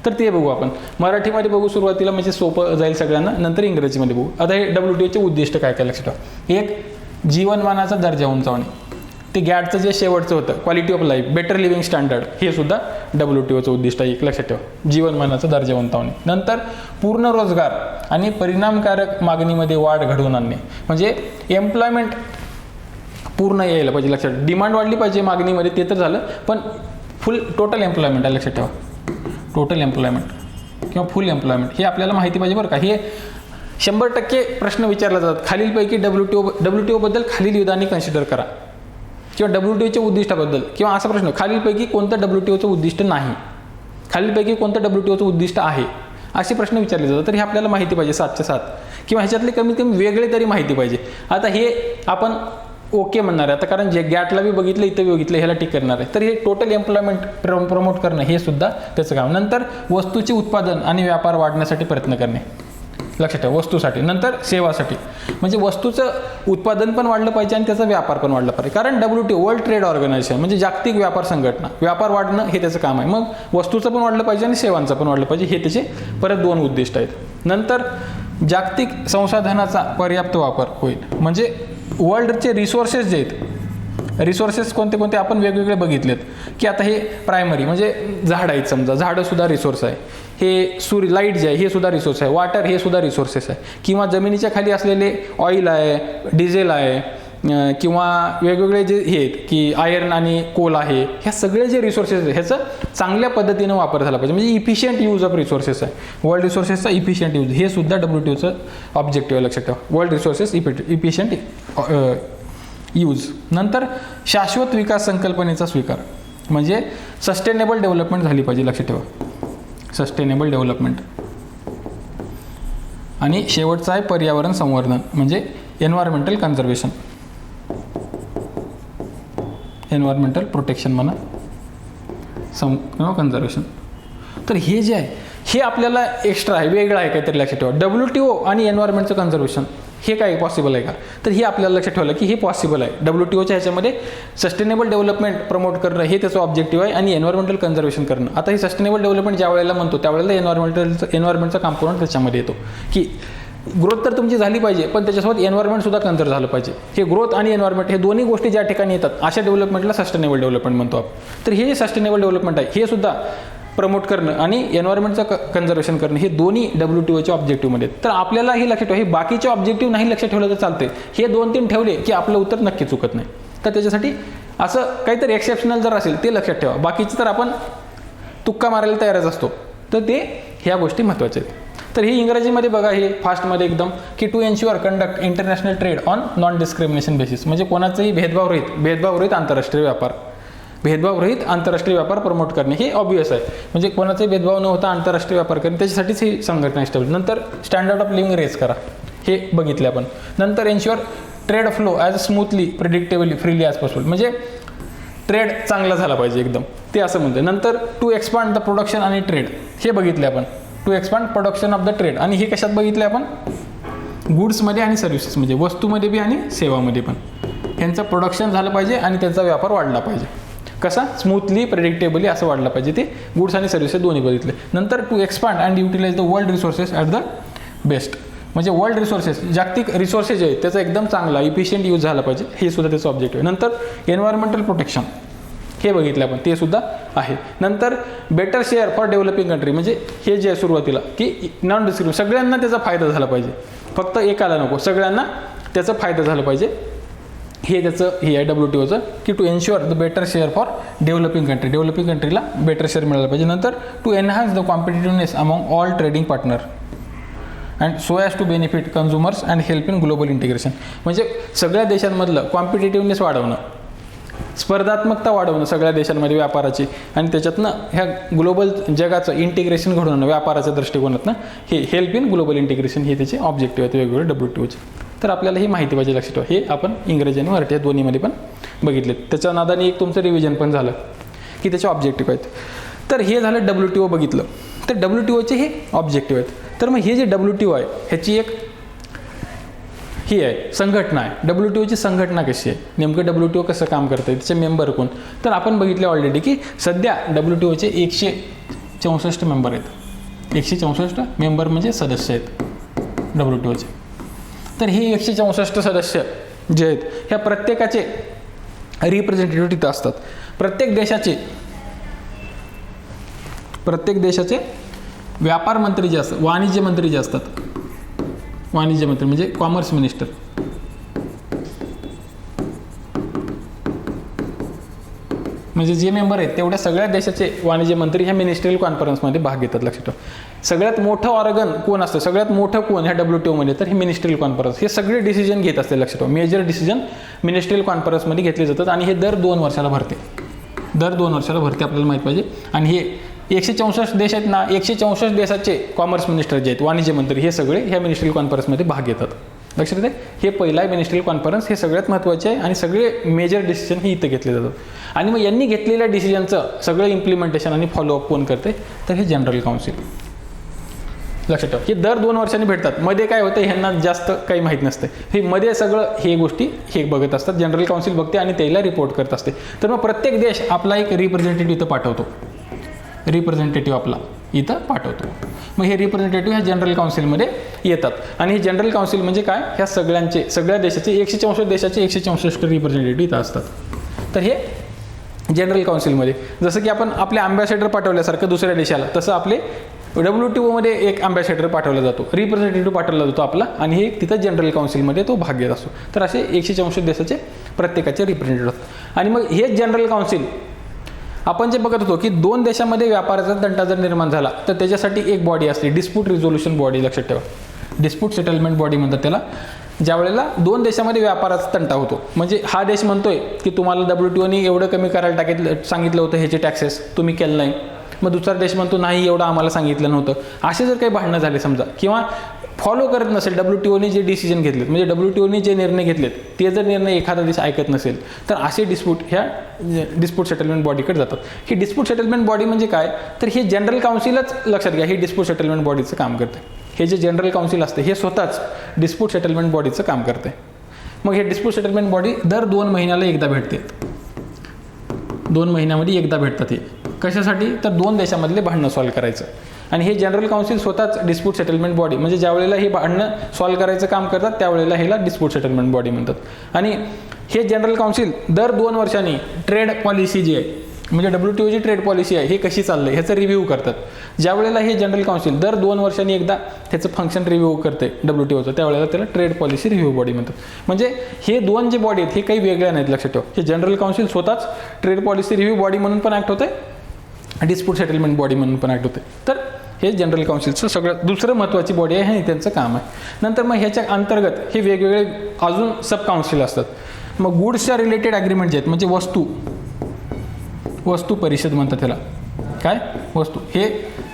तर ते बघू आपण. मराठीमध्ये बघू सुरुवातीला, म्हणजे सोपं जाईल सगळ्यांना, नंतर इंग्रजीमध्ये बघू. आता हे WTOचे उद्दिष्ट काय काय लक्षात ठेवा. एक, जीवनमानाचा दर्जा उंचावणे, ते गॅटचं जे शेवटचं होतं quality of life, better living standard, हे सुद्धा WTOचं उद्दिष्ट आहे, एक लक्षात ठेवा, जीवनमानाचा दर्जा उंचावणे. नंतर पूर्ण रोजगार आणि परिणामकारक मागणीमध्ये वाढ घडवून आणणे, म्हणजे एम्प्लॉयमेंट पूर्ण यायला पाहिजे, लक्षात. डिमांड वाढली पाहिजे मागणीमध्ये, ते तर झालं, पण फुल टोटल एम्प्लॉयमेंट आहे, लक्षात ठेवा. टोटल एम्प्लॉयमेंट किंवा फुल एम्प्लॉयमेंट हे आपल्याला माहिती पाहिजे बरं का. हे 100% प्रश्न विचारले जातात. खालीलपैकी WTO बद्दल खालील विधाने कन्सिडर करा, किंवा WTOच्या उद्दिष्टाबद्दल, किंवा असा प्रश्न, खालीलपैकी कोणतं WTOचं उद्दिष्ट नाही, खालीलपैकी कोणतं WTOचं उद्दिष्ट आहे, असे प्रश्न विचारले जातात. तर हे आपल्याला माहिती पाहिजे 7च्या 7, किंवा ह्याच्यातले कमीत कमी वेगळे तरी माहिती पाहिजे. आता हे आपण ओके म्हणणार आहे आता, कारण जे गॅटला बी बघितलं, इथं बघितलं, ह्याला टिक करणार आहे. तर हे टोटल एम्प्लॉयमेंट प्रमोट करणं हे सुद्धा त्याचं काम. नंतर वस्तूचे उत्पादन आणि व्यापार वाढण्यासाठी प्रयत्न करणे, लक्षात ठेवा, वस्तूसाठी. नंतर सेवासाठी, म्हणजे वस्तूचं उत्पादन पण वाढलं पाहिजे आणि त्याचा व्यापार पण वाढला पाहिजे. कारण WTO वर्ल्ड ट्रेड ऑर्गनायझेशन म्हणजे जागतिक व्यापार संघटना, व्यापार वाढणं हे त्याचं काम आहे. मग वस्तूचं पण वाढलं पाहिजे आणि सेवांचं पण वाढलं पाहिजे, हे त्याचे परत 2 उद्दिष्ट आहेत. नंतर जागतिक संसाधनाचा पर्याप्त वापर होईल, म्हणजे वर्ल्डचे रिसोर्सेस जे आहेत, रिसोर्सेस कोणते कोणते आपण वेगवेगळे बघितलेत की आता हे प्रायमरी म्हणजे झाड आहेत, समजा झाडंसुद्धा रिसोर्स आहे, हे सूर्य लाईट जे आहे हे सुद्धा रिसोर्स आहे, वॉटर हे सुद्धा रिसोर्सेस आहे, किंवा जमिनीच्या खाली असलेले ऑइल आहे, डिझेल आहे, किंवा वेगवेगळे जे हे आहेत की आयर्न आणि कोल आहे, ह्या सगळे जे रिसोर्सेस आहेत ह्याचं चांगल्या पद्धतीनं वापर झाला पाहिजे, म्हणजे इफिशियंट यूज ऑफ रिसोर्सेस आहे. वर्ल्ड रिसोर्सेसचा इफिशियंट यूज हे सुद्धा WTOचं ऑब्जेक्टिव्ह आहे, लक्षात ठेवा, वर्ल्ड रिसोर्सेस इफिशियंट यूज. नंतर शाश्वत विकास संकल्पनेचा स्वीकार, म्हणजे सस्टेनेबल डेव्हलपमेंट झाली पाहिजे, लक्षात ठेवा, सस्टेनेबल डेव्हलपमेंट. आणि शेवटचा आहे पर्यावरण संवर्धन, म्हणजे एन्व्हायरमेंटल कन्झर्वेशन, एन्व्हायरमेंटल प्रोटेक्शन म्हणा, किंवा कन्झर्वेशन. तर हे जे आहे हे आपल्याला एक्स्ट्रा आहे, वेगळं आहे काहीतरी, लक्षात ठेवा. WTO आणि एन्व्हायरमेंटचं कन्झर्वेशन हे काय पॉसिबल आहे का, तर हे आपल्याला लक्षात ठेवलं की हे पॉसिबल आहे. WTOच्या ह्याच्यामध्ये सस्टेनेबल डेव्हलपमेंट प्रमोट करणं हे त्याचं ऑब्जेक्टिव्ह आहे आणि एन्व्हायरमेंटल कन्झर्वेशन करणं. आता हे सस्टेनेबल डेव्हलपमेंट ज्या वेळेला म्हणतो त्यावेळेला एन्व्हायरमेंटचा कॉम्पोनंट त्याच्यामध्ये येतो, की ग्रोथ तर तुमची झाली पाहिजे पण त्याच्यासोबत एन्व्हायरमेंट सुद्धा कन्झर्व झालं पाहिजे. हे ग्रोथ आणि एन्व्हायरमेंट हे दोन्ही गोष्टी ज्या ठिकाणी येतात अशा डेव्हलपमेंटला सस्टेनेबल डेव्हलपमेंट म्हणतो आपण. तर हे जे सस्टेनेबल डेव्हलपमेंट आहे हे सुद्धा प्रमोट करणं आणि एन्व्हायरमेंटचं कन्झर्वेशन करणं हे दोन्ही WTOच्या ऑब्जेक्टिव्हमध्ये. तर आपल्याला हे लक्षात ठेवा, हे बाकीचे ऑब्जेक्टिव्ह नाही लक्षात ठेवलं तर चालते, हे 2-3 ठेवले की आपलं उत्तर नक्की चुकत नाही. तर त्याच्यासाठी असं काहीतरी एक्सेप्शनल जर असेल ते लक्षात ठेवा, बाकीचे तर आपण तुक्का मारायला तयारच असतो, तर ते ह्या गोष्टी महत्त्वाच्या आहेत. तर ही इंग्रजीमध्ये बघा, हे फास्टमध्ये एकदम, की to ensure conduct international trade on non discrimination basis, म्हणजे कोणाचंही भेदभावरहित आंतरराष्ट्रीय व्यापार प्रमोट करणे हे ऑब्वियस आहे, म्हणजे कोणाचाही भेदभाव न होता आंतरराष्ट्रीय व्यापार करणे, त्याच्यासाठीच ही संघटना इस्टॅब्लिश. नंतर स्टँडर्ड ऑफ लिव्हिंग रेज करा, हे बघितले आपण. नंतर ensure trade flow as smoothly predictably freely as possible, म्हणजे ट्रेड चांगला झाला पाहिजे एकदम, ते असं म्हणतं. नंतर टू एक्सपांड द प्रोडक्शन आणि ट्रेड, हे बघितले आपण, to expand production of the trade. आणि हे कशात बघितले आपण, गुड्समध्ये आणि सर्व्हिसेस, म्हणजे वस्तूमध्ये बी आणि सेवामध्ये पण ह्यांचं प्रोडक्शन झालं पाहिजे आणि त्यांचा व्यापार वाढला पाहिजे. कसा, स्मूथली प्रेडिक्टेबली असं वाढलं पाहिजे, ते गुड्स आणि सर्व्हिसेस दोन्ही बघितले. नंतर to expand and utilise the world resources at the best, म्हणजे वर्ल्ड रिसोर्सेस, जागतिक रिसोर्सेस आहेत त्याचा एकदम चांगला इफिशियंट यूज झाला पाहिजे, हे सुद्धा त्याचं ऑब्जेक्टिव्ह आहे. नंतर एन्व्हायरमेंटल प्रोटेक्शन, हे बघितलं आपण, ते सुद्धा आहे. नंतर better share for developing country, म्हणजे हे जे आहे सुरुवातीला की नॉन डिस्क्रिमिनेशन, सगळ्यांना त्याचा फायदा झाला पाहिजे, फक्त एकाला नको, सगळ्यांना त्याचा फायदा झाला पाहिजे, हे त्याचं हे आहे WTOचं, की to ensure the better share for developing country, developing कंट्रीला बेटर शेअर मिळालं पाहिजे. नंतर to enhance the competitiveness among all trading partner and so as to benefit consumers and help in global integration, म्हणजे सगळ्या देशांमधलं कॉम्पिटिटिव्हनेस वाढवणं, स्पर्धात्मकता वाढवणं सगळ्या देशांमध्ये व्यापाराची, आणि त्याच्यातनं ह्या ग्लोबल जगाचं इंटिग्रेशन घडवणं व्यापाराच्या दृष्टिकोनातनं, हे हेल्प इन ग्लोबल इंटिग्रेशन हे त्याचे ऑब्जेक्टिव्ह आहेत वेगवेगळे WTOचे. तर आपल्याला ही माहिती पाहिजे लक्षात ठेवा, हे आपण इंग्रजी आणि मराठी या दोन्हीमध्ये पण बघितले. त्याच्या नादाने एक तुमचं रिव्हिजन पण झालं की त्याचे ऑब्जेक्टिव्ह आहेत. तर हे झालं WTO बघितलं, तर WTOचे हे ऑब्जेक्टिव्ह आहेत. तर मग हे जे WTO आहे ह्याची एक ही आहे संघटना आहे, WTOची संघटना कशी आहे, नेमकं WTO कसं काम करतं आहे, त्याचे मेंबर कोण. तर आपण बघितले ऑलरेडी की सध्या WTOचे 164 मेंबर आहेत, 164 मेंबर म्हणजे सदस्य आहेत WTOचे. तर हे 164 सदस्य जे आहेत ह्या प्रत्येकाचे रिप्रेझेंटेटिव्ह तिथं असतात. प्रत्येक देशाचे व्यापार मंत्री जे असतात, वाणिज्य मंत्री जे असतात, वाणिज्य मंत्री म्हणजे कॉमर्स मिनिस्टर, म्हणजे जे मेंबर आहेत तेवढ्या सगळ्या देशाचे वाणिज्य मंत्री ह्या मिनिस्ट्रियल कॉन्फरन्समध्ये भाग घेतात. लक्षात ठेवा, सगळ्यात मोठं ऑर्गन कोण असतं, सगळ्यात मोठं कोण ह्या WTOमध्ये, तर हे मिनिस्ट्रियल कॉन्फरन्स, हे सगळे डिसिजन घेत असते. लक्षात ठेवा, मेजर डिसिजन मिनिस्ट्रियल कॉन्फरन्समध्ये घेतले जातात आणि हे दर 2 वर्षाला भरते, आपल्याला माहीत पाहिजे. आणि हे 164 देश आहेत ना, 164 देशाचे कॉमर्स मिनिस्टर जे आहेत, वाणिज्य मंत्री, हे सगळे ह्या मिनिस्ट्रियल कॉन्फरन्समध्ये भाग घेतात. लक्षात येते, हे पहिला आहे मिनिस्ट्रियल कॉन्फरन्स, हे सगळ्यात महत्त्वाचे आहे आणि सगळे मेजर डिसिजन हे इथं घेतले जातात. आणि मग यांनी घेतलेल्या डिसिजनचं सगळं इम्प्लिमेंटेशन आणि फॉलोअप कोण करते, तर हे जनरल काउन्सिल. लक्षात ठेवा, हे दर 2 वर्षांनी भेटतात. मध्ये काय होतं ह्यांना जास्त काही माहीत नसते, हे मध्ये सगळं हे गोष्टी हे बघत असतात, जनरल काउन्सिल बघते आणि त्याला रिपोर्ट करत असते. तर मग प्रत्येक देश आपला एक रिप्रेझेंटेटिव्ह इथं पाठवतो, मग हे रिप्रेझेंटेटिव्ह ह्या जनरल काउन्सिलमध्ये येतात. आणि हे जनरल काउन्सिल म्हणजे काय, ह्या सगळ्या देशाचे 164 देशाचे 164 रिप्रेझेंटेटिव्ह इथं असतात. तर हे जनरल काउन्सिलमध्ये, जसं की आपण आपले अँबॅसेडर पाठवल्यासारखं दुसऱ्या देशाला, तसं आपले WTOमध्ये एक अँबॅसेडर पाठवला जातो, रिप्रेझेंटेटिव्ह पाठवला जातो आपला, आणि हे तिथं जनरल काउन्सिलमध्ये तो भाग घेत असतो. तर असे 164 देशाचे प्रत्येकाचे रिप्रेझेंटेटिव्ह असतात. आणि मग हे जनरल काउन्सिल आपण जे बघत होतो की 2 देशामध्ये व्यापाराचा तंटा जर निर्माण झाला तर त्याच्यासाठी एक बॉडी असते, डिस्प्यूट रिझोल्युशन बॉडी. लक्षात ठेवा, डिस्प्यूट सेटलमेंट बॉडी म्हणतात त्याला. ज्या वेळेला 2 देशामध्ये व्यापाराचा तंटा होतो, म्हणजे हा देश म्हणतोय की तुम्हाला WTOने एवढं कमी करायला सांगितलं होतं ह्याचे टॅक्सेस, तुम्ही केलं नाही, मग दुसरा देश म्हणतो नाही एवढं आम्हाला सांगितलं नव्हतं. असे जर काही भांडणं झाले समजा, किंवा फॉलो करत नसेल WTOने जे डिसिजन घेतलेत, म्हणजे WTOने जे निर्णय घेतलेत ते जर निर्णय एखादा देश ऐकत नसेल, तर असे डिस्प्यूट ह्या डिस्प्यूट सेटलमेंट बॉडीकडे जातात. ही डिस्प्यूट सेटलमेंट बॉडी म्हणजे काय, तर हे जनरल काउन्सिलच लक्षात घ्या, ही डिस्प्यूट सेटलमेंट बॉडीचं काम करते. हे जे जनरल काउन्सिल असते हे स्वतःच डिस्प्यूट सेटलमेंट बॉडीचं काम करते. मग हे डिस्प्यूट सेटलमेंट बॉडी दर 2 महिन्याला एकदा भेटते, 2 महिन्यामध्ये एकदा भेटतात. हे कशासाठी, तर 2 देशामधले भांडणं सॉल्व्ह करायचं. आणि हे जनरल काउन्सिल स्वतःच डिस्प्यूट सेटलमेंट बॉडी, म्हणजे ज्या वेळेला हे भांडणं सॉल्व्ह करायचं काम करतात त्यावेळेला ह्याला डिस्प्यूट सेटलमेंट बॉडी म्हणतात. आणि हे जनरल काउन्सिल दर 2 वर्षांनी ट्रेड पॉलिसी जी आहे, म्हणजे WTOची ट्रेड पॉलिसी आहे हे कशी चाललं आहे ह्याचं रिव्ह्यू करतात. ज्या वेळेला हे जनरल काउन्सिल दर 2 वर्षांनी एकदा ह्याचं फंक्शन रिव्ह्यू करते WTOचं, त्यावेळेला त्याला ट्रेड पॉलिसी रिव्ह्यू बॉडी म्हणतात. म्हणजे हे 2 जे बॉडी आहेत हे काही वेगळ्या नाहीत. लक्षात ठेवा, हे जनरल काउन्सिल स्वतःच ट्रेड पॉलिसी रिव्ह्यू बॉडी म्हणून पण ॲक्ट होते, डिस्प्यूट सेटलमेंट बॉडी म्हणून पण ॲक्ट होते. तर हे जनरल काउन्सिलचं सगळं दुसरं महत्त्वाची बॉडी आहे, हे त्यांचं काम आहे. नंतर मग ह्याच्या अंतर्गत हे वेगवेगळे अजून सब काउन्सिल असतात. मग गुड्सच्या रिलेटेड ॲग्रीमेंट जे आहेत, म्हणजे वस्तू परिषद म्हणतात त्याला. काय वस्तू, हे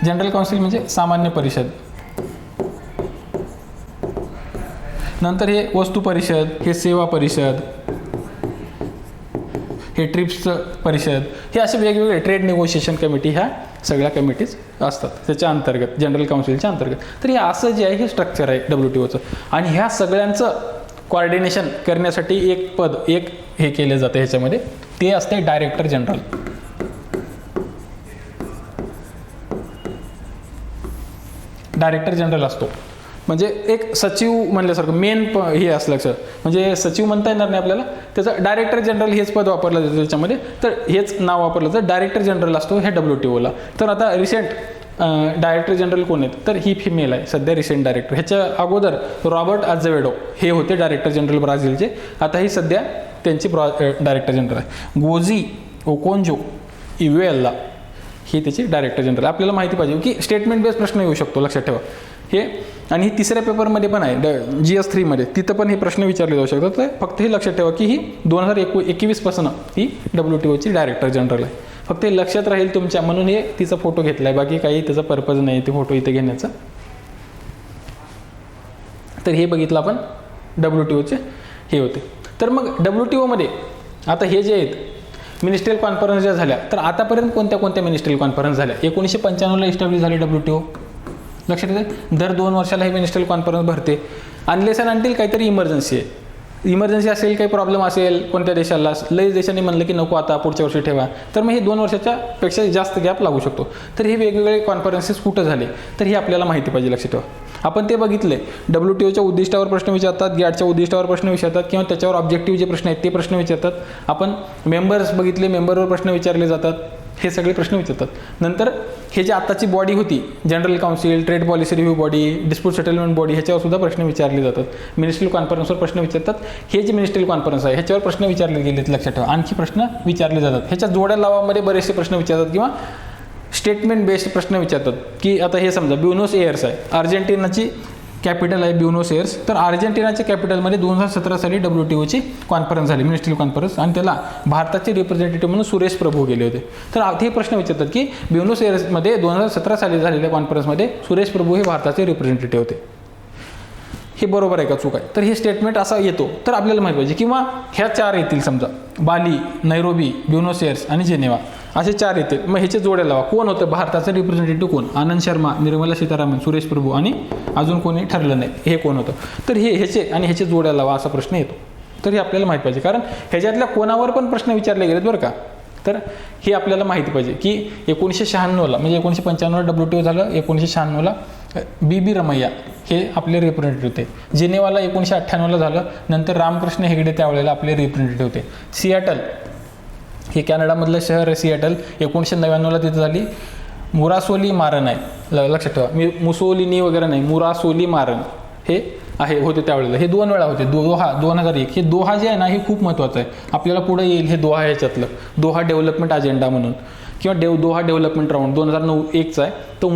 जनरल काउन्सिल म्हणजे सामान्य परिषद. नंतर हे वस्तू परिषद, हे सेवा परिषद, हे ट्रिप्स परिषद, हे असे वेगवेगळे ट्रेड निगोशिएशन कमिटी ह्या सगळ्या कमिटीज असतात त्याच्या अंतर्गत, जनरल काउन्सिलच्या अंतर्गत. तर हे असं जे आहे हे स्ट्रक्चर आहे WTOचं. आणि ह्या सगळ्यांचं कोऑर्डिनेशन करण्यासाठी एक पद हे केलं जातं ह्याच्यामध्ये, ते असते डायरेक्टर जनरल. डायरेक्टर जनरल असतो म्हणजे एक सचिव म्हणल्यासारखं मेन हे असलं लक्षात, म्हणजे सचिव म्हणता येणार नाही आपल्याला, त्याचं डायरेक्टर जनरल हेच पद वापरलं जातं त्याच्यामध्ये. तर हेच नाव वापरलं जातं, डायरेक्टर जनरल असतो ह्या WTOला. तर आता रिसेंट डायरेक्टर जनरल कोण आहेत, तर ही फिमेल आहे सध्या रिसेंट डायरेक्टर. ह्याच्या अगोदर रॉबर्ट अझेवेडो हे होते डायरेक्टर जनरल ब्राझीलचे, आता ही सध्या त्यांची डायरेक्टर जनरल आहे. गोजी ओकोंजो इवेल्ला हे त्याचे डायरेक्टर जनरल. आपल्याला माहिती पाहिजे की स्टेटमेंट बेस्ड प्रश्न येऊ शकतो, लक्षात ठेवा हे. आणि ही तिसऱ्या पेपरमध्ये पण आहे GS3 मध्ये, तिथं पण हे प्रश्न विचारले जाऊ शकतात. तर फक्त हे लक्षात ठेवा की ही 2021 पासून ही WTOची डायरेक्टर जनरल आहे. फक्त हे लक्षात राहील तुमच्या, म्हणून हे तिचा फोटो घेतला आहे, बाकी काही त्याचा पर्पज नाही ते फोटो इथे घेण्याचा. तर हे बघितलं आपण WTOचे हे होते. तर मग WTOमध्ये आता हे जे आहेत मिनिस्ट्रियल कॉन्फरन्स ज्या झाल्या, तर आतापर्यंत कोणत्या मिनिस्ट्रियल कॉन्फरन्स झाल्या. 1995ला इस्टॅब्लिश झाली WTO, लक्षात येते. दर 2 वर्षाला ही मिनिस्ट्रियल कॉन्फरन्स भरते. अनलेस अँड अंटिल काहीतरी इमर्जन्सी आहे, इमर्जन्सी असेल, काही प्रॉब्लेम असेल कोणत्या देशाला, लई देशांनी म्हणलं की नको आता पुढच्या वर्षी ठेवा, तर मग हे 2 वर्षाच्या पेक्षा जास्त गॅप लागू शकतो. तर हे वेगवेगळे कॉन्फरन्सेस कुठं झाले, तर हे आपल्याला माहिती पाहिजे, लक्षात ठेवा. आपण ते बघितले, WTOच्या उद्दिष्टावर प्रश्न विचारतात, गॅटच्या उद्दिष्टावर प्रश्न विचारतात, किंवा त्याच्यावर ऑब्जेक्टिव्ह जे प्रश्न आहेत ते प्रश्न विचारतात. आपण मेंबर्स बघितले, मेंबरवर प्रश्न विचारले जातात, हे सगळे प्रश्न विचारतात. नंतर हे जे आताची बॉडी होती general council, trade policy review body, dispute settlement body, ह्याच्यावर सुद्धा प्रश्न विचारले जातात. मिनिस्ट्रियल कॉन्फरन्सवर प्रश्न विचारतात. हे जे मिनिस्ट्रियल कॉन्फरन्स आहे ह्याच्यावर प्रश्न विचारले गेलेत, लक्षात ठेवा. आणखी प्रश्न विचारले जातात. ह्याच्या जोड्या लावामध्ये बरेचसे प्रश्न विचारतात, किंवा स्टेटमेंट बेस्ड प्रश्न विचारतात. की आता हे समजा ब्युनोस एअर्स आहे, अर्जेंटिनाची कॅपिटल आहे ब्युनोस एअर्स. तर अर्जेंटिनाच्या कॅपिटलमध्ये 2017 साली WTOची कॉन्फरन्स झाली, मिनिस्ट्रियल कॉन्फरन्स, आणि त्याला भारताचे रिप्रेझेंटेटिव्ह म्हणून सुरेश प्रभू गेले होते. तर हे प्रश्न विचारतात की ब्युनोस एअर्समध्ये 2017 साली झालेल्या कॉन्फरन्समध्ये सुरेश प्रभू हे भारताचे रिप्रेझेंटेटिव्ह होते. हे बरोबर आहे का चूक आहे, तर हे स्टेटमेंट असा येतो, तर आपल्याला माहिती पाहिजे. किंवा ह्या 4 येतील समजा, बाली, नैरोबी, ब्युनोस एअर्स आणि जेनेवा, असे 4 येतील. मग ह्याचे जोड्या लावा. कोण होतं भारताचं रिप्रेझेंटेटिव्ह, कोण, आनंद शर्मा, निर्मला सीतारामन, सुरेश प्रभू आणि अजून कोणी ठरलं नाही, हे कोण होतं. तर ह्याचे आणि ह्याचे जोड्या लावा असा प्रश्न येतो. तर हे आपल्याला माहिती पाहिजे, कारण ह्याच्यातल्या कोणावर पण प्रश्न विचारले गेलेत बरं का. तर हे आपल्याला माहिती पाहिजे की 1996ला, म्हणजे 1995ला WTO झालं, 1996ला BB रमैया हे आपले रिप्रेझेंटेटिव्ह होते. जिनेवाला 1998ला झालं, नंतर रामकृष्ण हेगडे त्यावेळेला आपले रिप्रेझेंटेटिव्ह होते. सियाटल हे कॅनडामधलं शहर आहे, सियाटल 1999ला तिथं झाली. मुरासोली मारन आहे, लक्षात ठेवा, मुसोलिनी वगैरे नाही, मुरासोली मारन हे होते त्यावेळेला. हे 2 वेळा होते. दोहा 2001. हे दोहा जे आहे ना, हे खूप महत्त्वाचं आहे, आपल्याला पुढे येईल हे दोहा ह्याच्यातलं. दोहा डेव्हलपमेंट अजेंडा म्हणून, किंवा दोहा डेव्हलपमेंट राऊंड 2009-1चा आहे तो.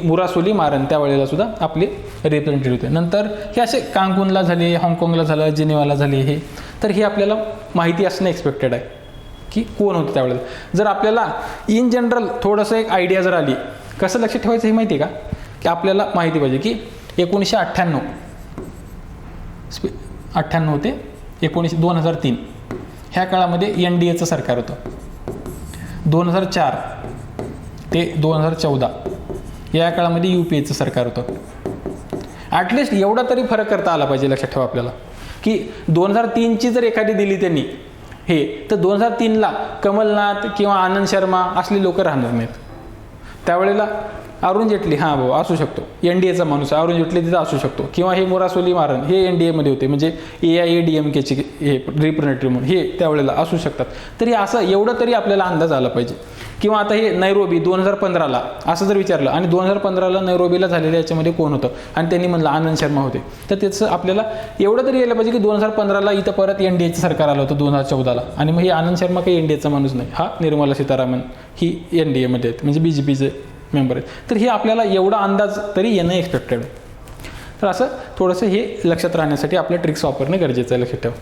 मुरासोली मारन त्यावेळेला सुद्धा आपले रिप्रेझेंटेटिव्ह होते. नंतर हे असे कांगूनला झाले, हाँगकाँगला झालं, जिनेवाला झाले हे. तर हे आपल्याला माहिती असणं एक्सपेक्टेड आहे की कोण होतं त्यावेळेला. जर आपल्याला इन जनरल थोडंसं एक आयडिया जर आली, कसं लक्षात ठेवायचं हे माहिती आहे का, की आपल्याला माहिती पाहिजे की 1998 ते 2003 ह्या काळामध्ये NDAचं सरकार होतं. 2004 ते 2014 या काळामध्ये UPAचं सरकार होतं. ॲटलिस्ट एवढा तरी फरक करता आला पाहिजे, लक्षात ठेवा आपल्याला, की 2003ची जर एखादी दिली त्यांनी हे, तर 2003ला कमलनाथ किंवा आनंद शर्मा असली लोक राहणार नाहीत. त्यावेळेला अरुण जेटली, हां भाऊ असू शकतो, NDAचा माणूस आहे, अरुण जेटली तिथं असू शकतो, किंवा हे मुरासोली मारन हे NDAमध्ये होते, म्हणजे AIADMKचे हे रिप्रेझेंटेटिव्ह म्हणून हे त्यावेळेला असू शकतात. तरी असं एवढं तरी आपल्याला अंदाज आला पाहिजे. किंवा आता हे नैरोबी 2015ला असं जर विचारलं, आणि 2015ला नैरोबीला झालेल्या याच्यामध्ये कोण होतं, आणि त्यांनी म्हणलं आनंद शर्मा होते, तर त्याचं आपल्याला एवढं तरी यायला पाहिजे की 2015ला इथं परत NDAचं सरकार आलं होतं 2014ला, आणि मग हे आनंद शर्मा काही NDAचा माणूस नाही, हा निर्मला सीतारामन ही NDAमध्ये आहेत, म्हणजे BJPचे मेंबर आहेत. तर हे आपल्याला एवढा अंदाज तरी येणं एक्सपेक्टेड आहे. तर असं थोडंसं हे लक्षात राहण्यासाठी आपल्या ट्रिक्स वापरणं गरजेचं आहे, लक्षात ठेवा.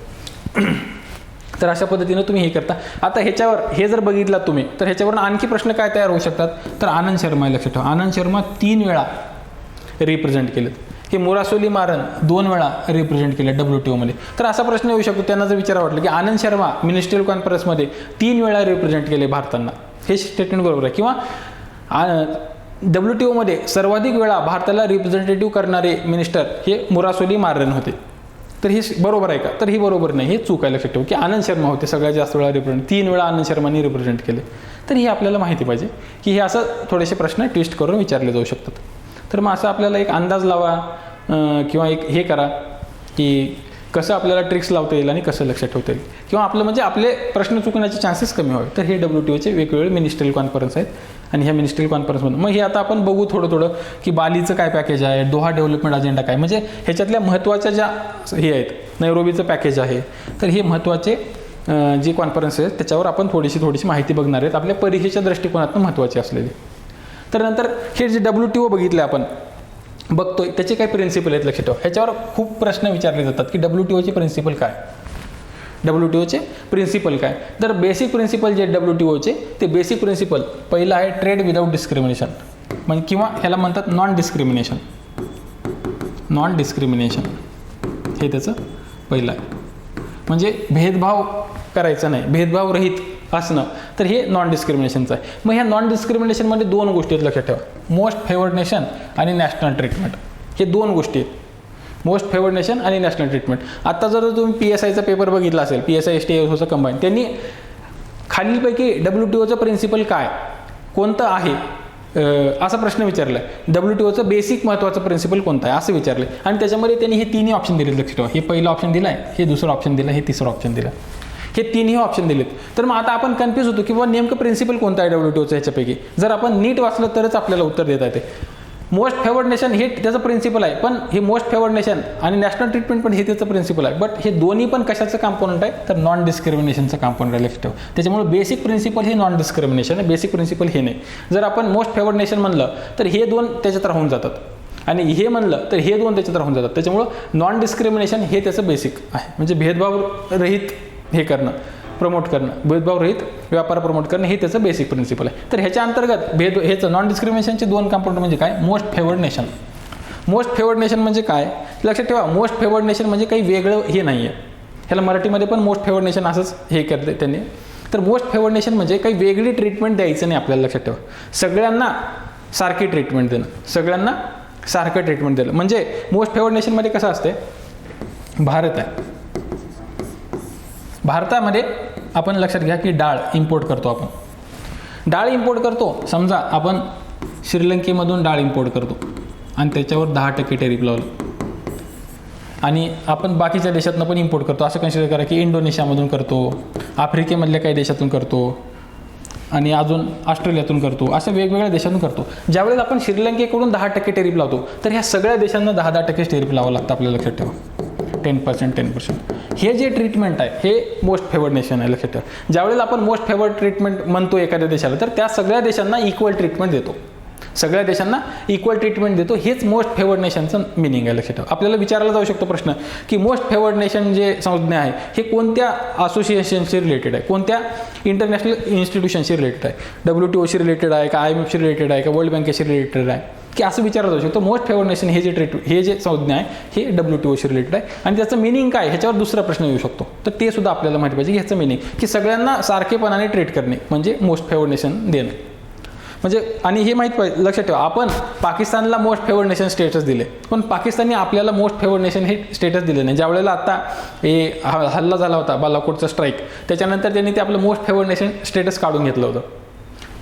तर अशा पद्धतीनं तुम्ही हे करता. आता ह्याच्यावर हे जर बघितलात तुम्ही, तर ह्याच्यावरून आणखी प्रश्न काय तयार होऊ शकतात, तर आनंद शर्मा लक्षात ठेवा. आनंद शर्मा 3 वेळा रिप्रेझेंट केलेत. हे मुरासोली मारन 2 वेळा रिप्रेझेंट केले WTO मध्ये. तर असा प्रश्न येऊ शकतो, त्यांना जर विचारावं वाटलं की आनंद शर्मा मिनिस्ट्रियल कॉन्फरन्समध्ये 3 वेळा रिप्रेझेंट केले भारतांना, हे स्टेटमेंट बरोबर आहे. किंवा WTO मध्ये सर्वाधिक वेळा भारताला रिप्रेझेंटेटिव्ह करणारे मिनिस्टर हे मुरासोली मारन होते. तर हे बरोबर आहे का? तर हे बरोबर नाही, हे चूक आहे. लक्षात ठेवा की आनंद शर्मा होते सगळ्यात जास्त वेळा रिप्रेझेंट, 3 वेळा आनंद शर्मांनी रिप्रेझेंट केले. तर हे आपल्याला माहिती पाहिजे की हे असं थोडेसे प्रश्न ट्विस्ट करून विचारले जाऊ शकतात. तर मग असं आपल्याला एक अंदाज लावा किंवा एक हे करा की कसं आपल्याला ट्रिक्स लावता येईल आणि कसं लक्षात ठेवता येईल, किंवा आपलं म्हणजे आपले प्रश्न चुकण्याचे चान्सेस कमी व्हावे. तर हे WTOचे वेगवेगळे मिनिस्ट्रियल कॉन्फरन्स आहेत. आणि ह्या मिनिस्ट्रियल कॉन्फरन्समध्ये मग हे आता आपण बघू थोडं की बालीचं काय पॅकेज आहे, दोहा डेव्हलपमेंट अजेंडा काय, म्हणजे ह्याच्यातल्या महत्त्वाच्या ज्या हे आहेत, नैरोबीचं पॅकेज आहे. तर हे महत्त्वाचे जे कॉन्फरन्स आहेत त्याच्यावर आपण थोडीशी माहिती बघणार आहेत, आपल्या परीक्षेच्या दृष्टिकोनातून महत्त्वाचे असलेले. तर नंतर हे जे WTO बघितले आपण बघतोय त्याचे काही प्रिन्सिपल आहेत लक्षात ठेवा. ह्याच्यावर खूप प्रश्न विचारले जातात की WTOचे प्रिन्सिपल काय, WTOचे प्रिन्सिपल काय. तर बेसिक प्रिन्सिपल जे WTOचे ते बेसिक प्रिन्सिपल पहिलं आहे ट्रेड विदाऊट डिस्क्रिमिनेशन, म्हणजे किंवा ह्याला म्हणतात नॉन डिस्क्रिमिनेशन हे त्याचं पहिलं आहे. म्हणजे भेदभाव करायचा नाही, भेदभाव रहित असणं, तर हे नॉन डिस्क्रिमिनेशनचं आहे. मग ह्या नॉन डिस्क्रिमिनेशनमध्ये 2 गोष्टी आहेत लक्षात ठेवा, मोस्ट फेवर्ड नेशन आणि नॅशनल ट्रीटमेंट. हे 2 गोष्टी आहेत, मोस्ट फेवर्ड नेशन आणि नॅशनल ट्रीटमेंट. आता जर तुम्ही PSIचा पेपर बघितला असेल, PSI STIOचं कंबाईन, त्यांनी खालीलपैकी WTOचं प्रिन्सिपल काय कोणतं आहे असा प्रश्न विचारला आहे. WTOचं बेसिक महत्त्वाचं प्रिन्सिपल कोणतं आहे असं विचारलं आणि त्याच्यामध्ये त्यांनी हे 3 ऑप्शन दिलेत लक्षात ठेवा. हे पहिलं ऑप्शन दिलं आहे, हे दुसरं ऑप्शन दिलं, हे तिसरं ऑप्शन दिलं, हे 3 ऑप्शन दिलेत. तर मग आता आपण कन्फ्यूज होतो की बाबा नेमकं प्रिन्सिपल कोणतं आहे WTOचं ह्याच्यापैकी. जर आपण नीट वाचलं तरच आपल्याला उत्तर देता येते. मोस्ट फेवर्ड नेशन हे त्याचं प्रिन्सिपल आहे, पण हे मोस्ट फेवर्ड नेशन आणि नॅशनल ट्रीटमेंट पण हे त्याचं प्रिन्सिपल आहे. बट हे दोन्ही पण कशाचं कॉम्पोनंट आहे, तर नॉन डिस्क्रिमिनेशनचं कॉम्पोनंट आहे लक्षात ठेवा. त्याच्यामुळे बेसिक प्रिन्सिपल हे नॉन डिस्क्रिमिनेशन आहे, बेसिक प्रिन्सिपल हे नाही. जर आपण मोस्ट फेवर्ड नेशन म्हणलं तर हे 2 त्याच्यात राहून जातात आणि हे म्हणलं तर हे 2 त्याच्यात राहून जातात. त्याच्यामुळं नॉन डिस्क्रिमिनेशन हे त्याचं बेसिक आहे, म्हणजे भेदभाव रहित हे करणं, प्रमोट करणं, भेदभाव रहित व्यापार प्रमोट करणं हे त्याचं बेसिक प्रिन्सिपल आहे. तर ह्याच्या अंतर्गत ह्याचं नॉन डिस्क्रिमिनेशनचे 2 कॉम्पोनंट म्हणजे काय, most favoured nation. Most favoured nation म्हणजे काय लक्षात ठेवा, मोस्ट फेवर्ड नेशन म्हणजे काही वेगळं हे नाही आहे. ह्याला मराठीमध्ये पण मोस्ट फेवर्ड नेशन असंच हे करते त्यांनी. तर मोस्ट फेवर्ड नेशन म्हणजे काही वेगळी ट्रीटमेंट द्यायचं नाही आपल्याला लक्षात ठेवा. सगळ्यांना सारखी ट्रीटमेंट देणं, सगळ्यांना सारखं ट्रीटमेंट दिलं. म्हणजे मोस्ट फेवर्ड नेशनमध्ये कसं असते, भारत आहे, भारतामध्ये आपण लक्षात घ्या की डाळ इम्पोर्ट करतो, आपण डाळ इम्पोर्ट करतो. समजा आपण श्रीलंकेमधून डाळ इम्पोर्ट करतो आणि त्याच्यावर 10% टॅरिफ लावलं आणि आपण बाकीच्या देशातनं पण इम्पोर्ट करतो. असं कन्सिडर करा की इंडोनेशियामधून करतो, आफ्रिकेमधल्या काही देशातून करतो आणि अजून ऑस्ट्रेलियातून करतो, अशा वेगवेगळ्या देशातून करतो. ज्यावेळेस आपण श्रीलंकेकडून 10% टॅरिफ लावतो तर ह्या सगळ्या देशांना 10% टॅरिफ लावावं लागतं आपल्याला लक्षात ठेवा. 10%. हे जे ट्रीटमेंट आहे हे मोस्ट फेवर्ड नेशन आहे लक्षात ठेवा. ज्यावेळेला आपण मोस्ट फेवर्ड ट्रीटमेंट म्हणतो एखाद्या देशाला तर त्या सगळ्या देशांना इक्वल ट्रीटमेंट देतो, सगळ्या देशांना इक्वल ट्रीटमेंट देतो. हेच मोस्ट फेवर्ड नेशनचं मिनिंग आहे लक्षात ठेवा. आपल्याला विचारला जाऊ शकतो प्रश्न की मोस्ट फेवर्ड नेशन जे संज्ञा आहे हे कोणत्या असोसिएशनशी रिलेटेड आहे, कोणत्या इंटरनॅशनल इन्स्टिट्यूशनशी रिलेटेड आहे, WTOशी रिलेटेड आहे का, IMFशी रिलेटेड आहे का, वर्ल्ड बँकेशी रिलेटेड आहे की असं विचारलं जाऊ शकतो. मोस्ट फेवर्ड नेशन हे जे संज्ञा आहे हे WTOशी रिलेटेड आहे आणि त्याचं मिनिंग काय ह्याच्यावर दुसरा प्रश्न येऊ शकतो. तर ते सुद्धा आपल्याला माहिती पाहिजे की ह्याचं मिनिंग की सगळ्यांना सारखेपणाने ट्रीट करणे म्हणजे मोस्ट फेवर्ड नेशन देणं. म्हणजे आणि हे माहीत पाहिजे लक्षात ठेवा, आपण पाकिस्तानला मोस्ट फेवर्ड नेशन स्टेटस दिले पण पाकिस्तानने आपल्याला मोस्ट फेवर्ड नेशन हे स्टेटस दिले नाही. ज्यावेळेला आता हे हल्ला झाला होता बालाकोटचा स्ट्राईक, त्याच्यानंतर त्यांनी ते आपलं मोस्ट फेवर्ड नेशन स्टेटस काढून घेतलं होतं.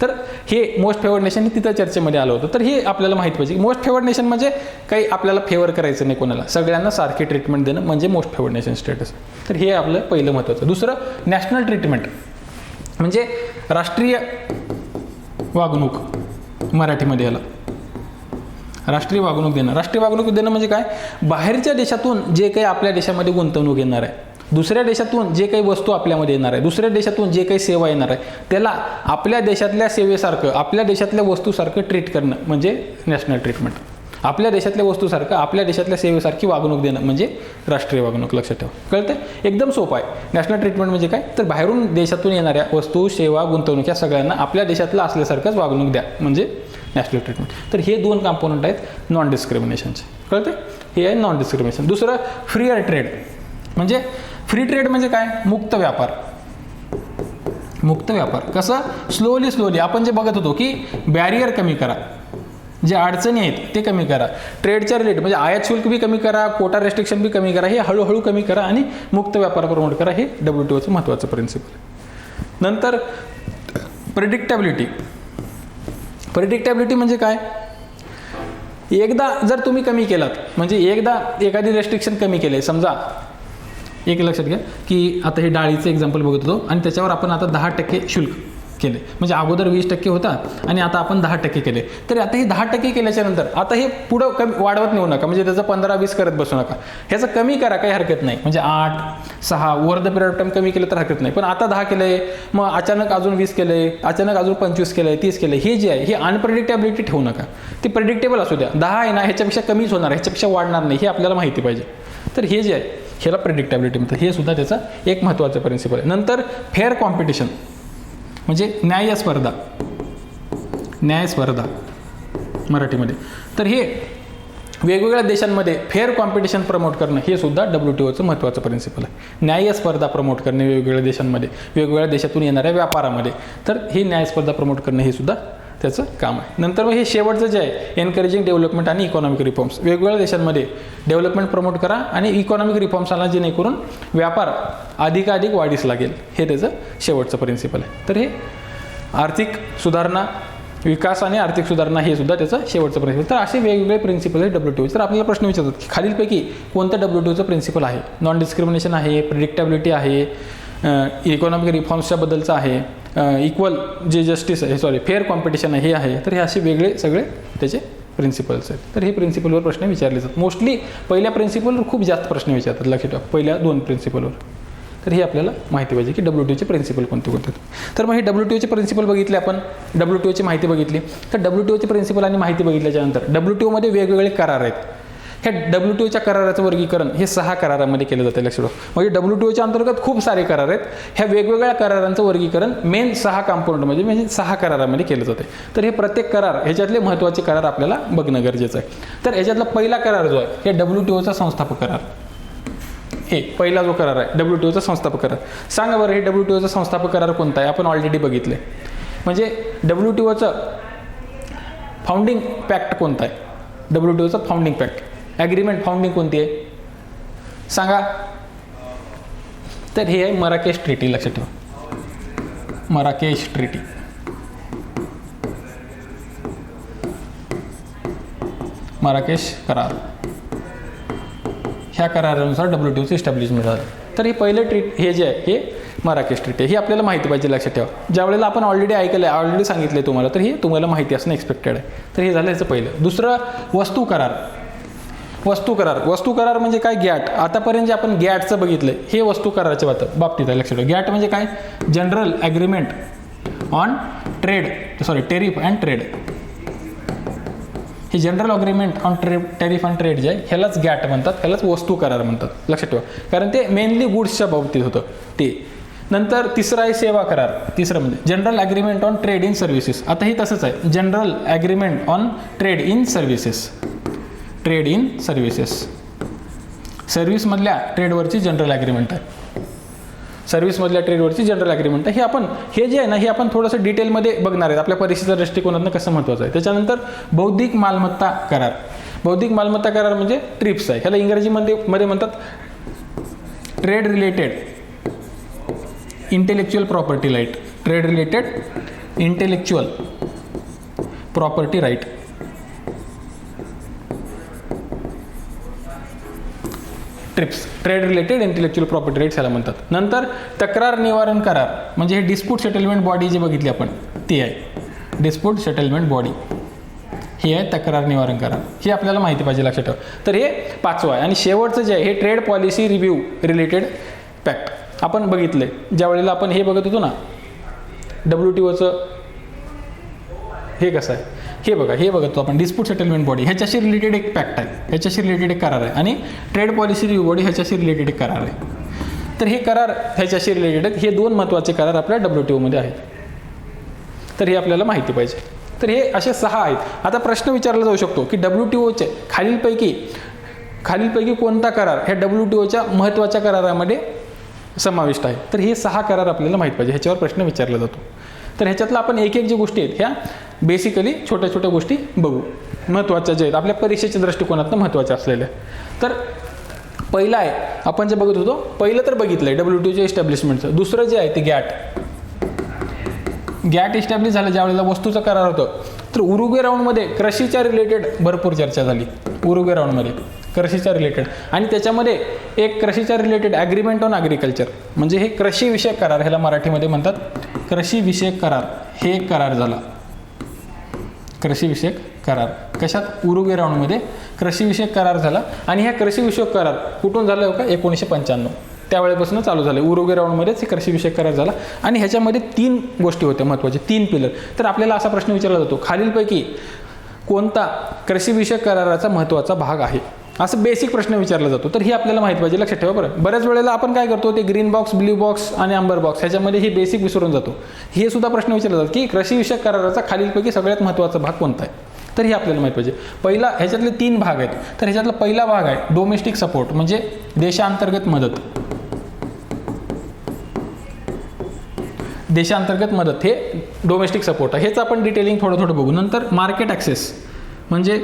तर हे मोस्ट फेवर्ड नेशन तिथं चर्चेमध्ये आलं होतं. तर हे आपल्याला माहिती पाहिजे. मोस्ट फेवर्ड नेशन म्हणजे काही आपल्याला फेवर करायचं नाही कोणाला, सगळ्यांना सारखी ट्रीटमेंट देणं म्हणजे मोस्ट फेवर्ड नेशन स्टेटस. तर हे आपलं पहिलं महत्त्वाचं. दुसरं नॅशनल ट्रीटमेंट म्हणजे राष्ट्रीय वागणूक, मराठीमध्ये याला राष्ट्रीय वागणूक देणं. राष्ट्रीय वागणूक देणं म्हणजे काय, बाहेरच्या देशातून जे काही आपल्या देशामध्ये गुंतवणूक येणार आहे, दुसऱ्या देशातून जे काही वस्तू आपल्यामध्ये येणार आहे, दुसऱ्या देशातून जे काही सेवा येणार आहे त्याला आपल्या देशातल्या सेवेसारखं, आपल्या देशातल्या वस्तूसारखं ट्रीट करणं म्हणजे नॅशनल ट्रीटमेंट. आपल्या देशातल्या वस्तूसारखं आपल्या देशातल्या सेवेसारखी वागणूक देणं म्हणजे राष्ट्रीय वागणूक. लक्षात ठेवा, कळतं, एकदम सोपं आहे. नॅशनल ट्रीटमेंट म्हणजे काय, तर बाहेरून देशातून येणाऱ्या वस्तू, सेवा, गुंतवणूक या सगळ्यांना आपल्या देशातलं असल्यासारखंच वागणूक द्या म्हणजे नॅशनल ट्रीटमेंट. तर हे 2 कॉम्पोनंट आहेत नॉन डिस्क्रिमिनेशनचे, कळते. हे आहे नॉन डिस्क्रिमिनेशन. दुसरं फ्रीअर ट्रेड. म्हणजे फ्री ट्रेड म्हणजे काय? मुक्त व्यापार. मुक्त व्यापार कसं? स्लोली आपण जे बघत होतो की बॅरियर कमी करा, जे अडचणी आहेत ते कमी करा, ट्रेडच्या रिलेटेड म्हणजे आयात शुल्क बी कमी करा, कोटा रेस्ट्रिक्शन बी कमी करा, हे हळूहळू कमी करा आणि मुक्त व्यापार प्रमोट करा. हे WTOचं महत्त्वाचं प्रिन्सिपल. नंतर प्रेडिक्टेबिलिटी. प्रेडिक्टेबिलिटी म्हणजे काय? एकदा जर तुम्ही कमी केलात, म्हणजे एकदा एखादी रेस्ट्रिक्शन कमी केले, समजा एक लक्षात घ्या की आता हे डाळीचं एक्झाम्पल बघत होतो आणि त्याच्यावर आपण आता 10% शुल्क केले, म्हणजे अगोदर 20% होता आणि आता आपण 10% केले. तर आता हे 10% केल्याच्या नंतर आता हे पुढं कमी वाढवत नेऊ नका, म्हणजे त्याचं 15-20 करत बसू नका, ह्याचं कमी करा, काही हरकत नाही. म्हणजे 8-6 over the period of time कमी केलं तर हरकत नाही. पण आता 10 केलंय, मग अचानक अजून 20 केलंय, अचानक अजून 25 केलंय, 30 केलंय, हे जे आहे हे अनप्रेडिक्टेबिलिटी ठेवू नका. ती प्रेडिक्टेबल असू द्या. 10 आहे ना, ह्याच्यापेक्षा कमीच होणार, ह्याच्यापेक्षा वाढणार नाही, हे आपल्याला माहिती पाहिजे. तर हे जे आहे ह्याला प्रेडिक्टेबिलिटी म्हणतात. हे सुद्धा त्याचा एक महत्त्वाचं प्रिन्सिपल आहे. नंतर फेअर कॉम्पिटिशन म्हणजे न्याय स्पर्धा. न्याय स्पर्धा मराठीमध्ये. तर हे वेगवेगळ्या देशांमध्ये फेअर कॉम्पिटिशन प्रमोट करणं हे सुद्धा WTOचं महत्त्वाचं प्रिन्सिपल आहे. न्याय स्पर्धा प्रमोट करणे वेगवेगळ्या देशांमध्ये, वेगवेगळ्या देशातून येणाऱ्या व्यापारामध्ये. तर हे न्याय स्पर्धा प्रमोट करणं हे सुद्धा त्याचं काम आहे. नंतर मग हे शेवटचं जे आहे एनकरेजिंग डेव्हलपमेंट आणि इकॉनॉमिक रिफॉर्म्स. वेगवेगळ्या देशांमध्ये डेव्हलपमेंट प्रमोट करा आणि इकॉनॉमिक रिफॉर्म्स आला, जेणेकरून व्यापार अधिकाधिक वाढीस लागेल. हे त्याचं शेवटचं प्रिन्सिपल आहे. तर हे आर्थिक सुधारणा, विकास आणि आर्थिक सुधारणा हे सुद्धा त्याचं शेवटचं प्रिन्सिपल. तर असे वेगवेगळे प्रिन्सिपल आहेत WTO. तर आपल्याला प्रश्न विचारतात की खालीलपैकी कोणतं WTOचं प्रिन्सिपल आहे? नॉन डिस्क्रिमिनेशन आहे, प्रेडिक्टेबिलिटी आहे, इकॉनॉमिक रिफॉर्म्सच्या बद्दलचं आहे, इक्वल जे जस्टिस आहे, फेअर कॉम्पिटिशन आहे, हे आहे. तर हे असे वेगळे सगळे त्याचे प्रिन्सिपल्स आहेत. तर हे प्रिन्सिपलवर प्रश्न विचारले जातात. मोस्टली पहिल्या प्रिन्सिपलवर खूप जास्त प्रश्न विचारतात, लक्षात ठेवा, पहिल्या 2 प्रिन्सिपलवर. तर हे आपल्याला माहिती पाहिजे की WTOचे प्रिन्सिपल कोणते कोणते. तर मग हे WTOचे प्रिन्सिपल बघितले आपण, WTOची माहिती बघितली. तर WTOचे प्रिन्सिपल आणि माहिती बघितल्याच्यानंतर WTOमध्ये वेगवेगळे करार आहेत. ह्या WTOच्या कराराचं वर्गीकरण हे 6 करारामध्ये केलं जातं, लक्षात ठेवा. म्हणजे WTOच्या अंतर्गत खूप सारे करार आहेत. ह्या वेगवेगळ्या करारांचं वर्गीकरण मेन 6 कंपोनंटमध्ये म्हणजे 6 करारामध्ये केलं जाते. तर हे प्रत्येक करार ह्याच्यातले महत्त्वाचे करार आपल्याला बघणं गरजेचं आहे. तर ह्याच्यातला पहिला करार जो आहे हे WTOचा संस्थापक करार. हे पहिला जो करार आहे WTOचा संस्थापक करार. सांगा बरं, हे WTOचा संस्थापक करार कोणता आहे? आपण ऑलरेडी बघितले. म्हणजे WTOचं फाउंडिंग पॅक्ट कोणता आहे? WTOचं फाउंडिंग पॅक्ट ॲग्रीमेंट फाउंडिंग कोणती आहे सांगा? तर हे आहे मराकेश ट्रीटी, लक्षात ठेवा. Marrakesh treaty. मराकेश करार. ह्या करारानुसार WTOचं इस्टॅब्लिशमेंट झालं. तर हे पहिलं हे जे आहे हे मराकेश ट्रीटी. ही आपल्याला माहिती पाहिजे, लक्षात ठेवा. ज्या वेळेला आपण ऑलरेडी ऐकलं आहे, ऑलरेडी सांगितलं आहे तुम्हाला, तर हे तुम्हाला माहिती असणं एक्सपेक्टेड आहे. तर हे झालं याचं पहिलं. दुसरं वस्तू करार. वस्तू करार. वस्तू करार म्हणजे काय? गॅट. आतापर्यंत जे आपण गॅटचं बघितलं हे वस्तू कराराच्या बाबतीत आहे, लक्षात ठेवा. गॅट म्हणजे काय? General agreement on trade, tariff and trade. हे general agreement on tariff and trade जे आहे ह्यालाच गॅट म्हणतात, ह्यालाच वस्तू करार म्हणतात, लक्षात ठेवा. कारण ते मेनली गुड्सच्या बाबतीत होतं ते. नंतर तिसरं आहे सेवा करार. तिसरं म्हणजे general agreement on trade in services. आता हे तसंच आहे, general agreement on trade in services. Trade in services. सर्व्हिसमधल्या ट्रेडवरची जनरल ॲग्रीमेंट आहे. सर्व्हिसमधल्या ट्रेडवरची जनरल ॲग्रीमेंट आहे. हे जे आहे ना, हे आपण थोडंसं डिटेलमध्ये बघणार आहेत, आपल्या परीक्षेच्या दृष्टिकोनातून कसं महत्त्वाचं आहे. त्याच्यानंतर बौद्धिक मालमत्ता करार. बौद्धिक मालमत्ता करार म्हणजे ट्रिप्स आहे. ह्याला इंग्रजीमध्ये म्हणतात trade related intellectual property right. Trade related intellectual property right. TRIPS, trade related intellectual property rights ह्याला म्हणतात. नंतर तक्रार निवारण करार म्हणजे हे डिस्प्यूट सेटलमेंट बॉडी जी बघितली आपण ती आहे. डिस्प्यूट सेटलमेंट बॉडी ही आहे तक्रार निवारण करार. ही आपल्याला माहिती पाहिजे, लक्षात ठेवा. तर हे 5वं आहे. आणि शेवटचं जे आहे हे trade policy review related pact. आपण बघितले ज्या वेळेला आपण हे बघत होतो ना WTOचं हे कसं आहे, हे बघतो आपण डिस्प्यूट सेटलमेंट बॉडी ह्याच्याशी रिलेटेड एक पॅक्ट आहे, ह्याच्याशी रिलेटेड एक करार आहे. आणि ट्रेड पॉलिसी रिव्ह्यू बॉडी ह्याच्याशी रिलेटेड एक करार आहे. तर हे करार ह्याच्याशी रिलेटेड आहेत. हे 2 महत्त्वाचे करार आपल्या WTOमध्ये आहेत. तर हे आपल्याला माहिती पाहिजे. तर हे असे 6 आहेत. आता प्रश्न विचारला जाऊ शकतो की WTOचे खालीलपैकी खालीलपैकी कोणता करार ह्या WTOच्या महत्त्वाच्या करारामध्ये समाविष्ट आहे? तर हे 6 करार आपल्याला माहीत पाहिजे, ह्याच्यावर प्रश्न विचारला जातो. तर ह्याच्यातलं आपण एक एक जी गोष्टी आहेत ह्या बेसिकली छोट्या छोट्या गोष्टी बघू, महत्त्वाच्या ज्या आहेत आपल्या परीक्षेच्या दृष्टिकोनातून महत्त्वाच्या असलेल्या. तर पहिलं आहे आपण जे बघत होतो, पहिलं तर बघितलं आहे WTOच्या इस्टॅब्लिशमेंटचं. दुसरं जे आहे ते गॅट इस्टॅब्लिश झालं ज्या वेळेला वस्तूचं करार होतं. तर उरुग्वे राऊंडमध्ये कृषीच्या रिलेटेड भरपूर चर्चा झाली. उरुग्वे राऊंडमध्ये कृषीच्या रिलेटेड, आणि त्याच्यामध्ये एक कृषीच्या रिलेटेड ॲग्रीमेंट ऑन ॲग्रिकल्चर, म्हणजे हे कृषीविषयक करार, ह्याला मराठीमध्ये म्हणतात कृषीविषयक करार. हे एक करार झाला, कृषीविषयक करार. कशात? उरुग्वे राऊंडमध्ये कृषीविषयक करार झाला. आणि ह्या कृषीविषयक करार कुठून झाला हो का? 1995 त्यावेळेपासून चालू झाले. उरुग्वे राऊंडमध्येच हे कृषीविषयक करार झाला. आणि ह्याच्यामध्ये 3 गोष्टी होत्या महत्त्वाच्या, 3 पिलर. तर आपल्याला असा प्रश्न विचारला जातो, खालीलपैकी कोणता कृषीविषयक कराराचा महत्त्वाचा भाग आहे? असं बेसिक प्रश्न विचारला जातो. तर हे आपल्याला माहीत पाहिजे, लक्षात ठेवा बरं. बऱ्याच वेळेला आपण काय करतो, ते ग्रीन बॉक्स, ब्ल्यू बॉक्स आणि आंबर बॉक्स ह्याच्यामध्ये हे बेसिक विसरून जातो. हे सुद्धा प्रश्न विचारला जातो की कृषीविषयक कराराचा खालीलपैकी सगळ्यात महत्त्वाचा भाग कोणता आहे? तर हे आपल्याला माहीत पाहिजे. पहिला, ह्याच्यातले 3 भाग आहेत. तर ह्याच्यातला पहिला भाग आहे डोमेस्टिक सपोर्ट, म्हणजे देशांतर्गत मदत. देशांतर्गत मदत हे डोमेस्टिक सपोर्ट आहे. हेच आपण डिटेलिंग थोडं थोडं बघू. नंतर मार्केट ॲक्सेस, म्हणजे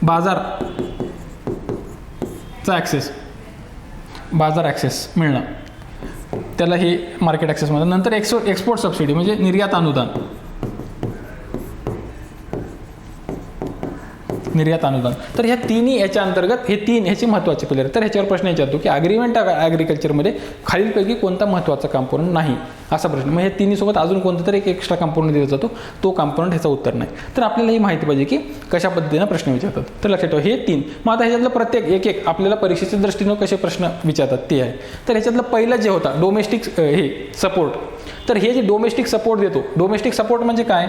बाजार ॲक्सेस मिळणं, त्याला हे मार्केट ॲक्सेस म्हणतात. नंतर एक्सपोर्ट सबसिडी, म्हणजे निर्यात अनुदान. तर ह्या तिन्ही याच्या अंतर्गत हे 3 ह्याचे महत्त्वाचे पिलर. तर ह्याच्यावर प्रश्न विचारतो की ॲग्रीमेंट ॲग्रिकल्चरमध्ये खालीलपैकी कोणता महत्त्वाचा कंपोनंट नाही, असा प्रश्न. मग हे तिन्हीसोबत अजून कोणता तरी एक एक्स्ट्रा कंपोनंट दिला जातो, तो कंपोनंट ह्याचा उत्तर नाही. तर आपल्याला ही माहिती पाहिजे की कशा पद्धतीनं प्रश्न विचारतात. तर लक्षात ठेवा हे 3. मग आता ह्याच्यातलं प्रत्येक एक आपल्याला परीक्षेच्या दृष्टीनं कसे प्रश्न विचारतात ते आहे. तर ह्याच्यातलं पहिलं जे होता डोमेस्टिक हे सपोर्ट. तर हे जे डोमेस्टिक सपोर्ट देतो, डोमेस्टिक सपोर्ट म्हणजे काय?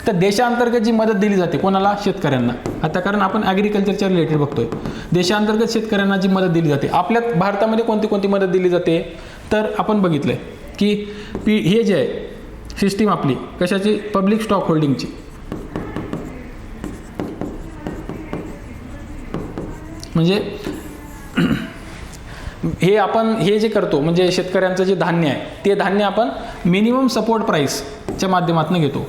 तर देशांतर्गत जी मदत दिली जाते कोणाला? शेतकऱ्यांना. आता कारण आपण ॲग्रिकल्चरच्या रिलेटेड बघतोय, देशांतर्गत शेतकऱ्यांना जी मदत दिली जाते. आपल्या भारतामध्ये कोणती कोणती मदत दिली जाते? तर आपण बघितलंय की हे जे आहे सिस्टीम आपली कशाची? पब्लिक स्टॉक होल्डिंगची. म्हणजे हे आपण हे जे करतो, म्हणजे शेतकऱ्यांचं जे धान्य आहे ते धान्य आपण मिनिमम सपोर्ट प्राईसच्या माध्यमातून घेतो,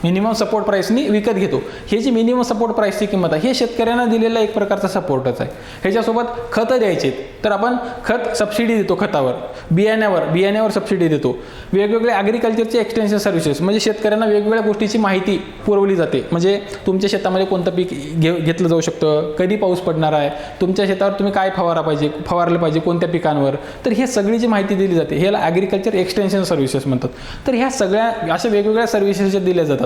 मिनिमम सपोर्ट प्राईसनी विकत घेतो. हे जी मिनिमम सपोर्ट प्राईसची किंमत आहे हे शेतकऱ्यांना दिलेला एक प्रकारचा सपोर्टच आहे. ह्याच्यासोबत खतं द्यायचे, तर आपण खत सबसिडी देतो, खतावर, बियाण्यावर सबसिडी देतो. वेगवेगळे ॲग्रिकल्चरचे एक्सटेन्शन सर्व्हिसेस, म्हणजे शेतकऱ्यांना वेगवेगळ्या गोष्टीची माहिती पुरवली जाते. म्हणजे तुमच्या शेतामध्ये कोणतं पीक घेतलं जाऊ शकतं, कधी पाऊस पडणार आहे, तुमच्या शेतावर तुम्ही काय फवारलं पाहिजे कोणत्या पिकांवर. तर हे सगळी जी माहिती दिली जाते ह्याला ॲग्रिकल्चर एक्सटेन्शन सर्व्हिसेस म्हणतात. तर ह्या सगळ्या अशा वेगवेगळ्या सर्व्हिसेस ज्या दिल्या जातात.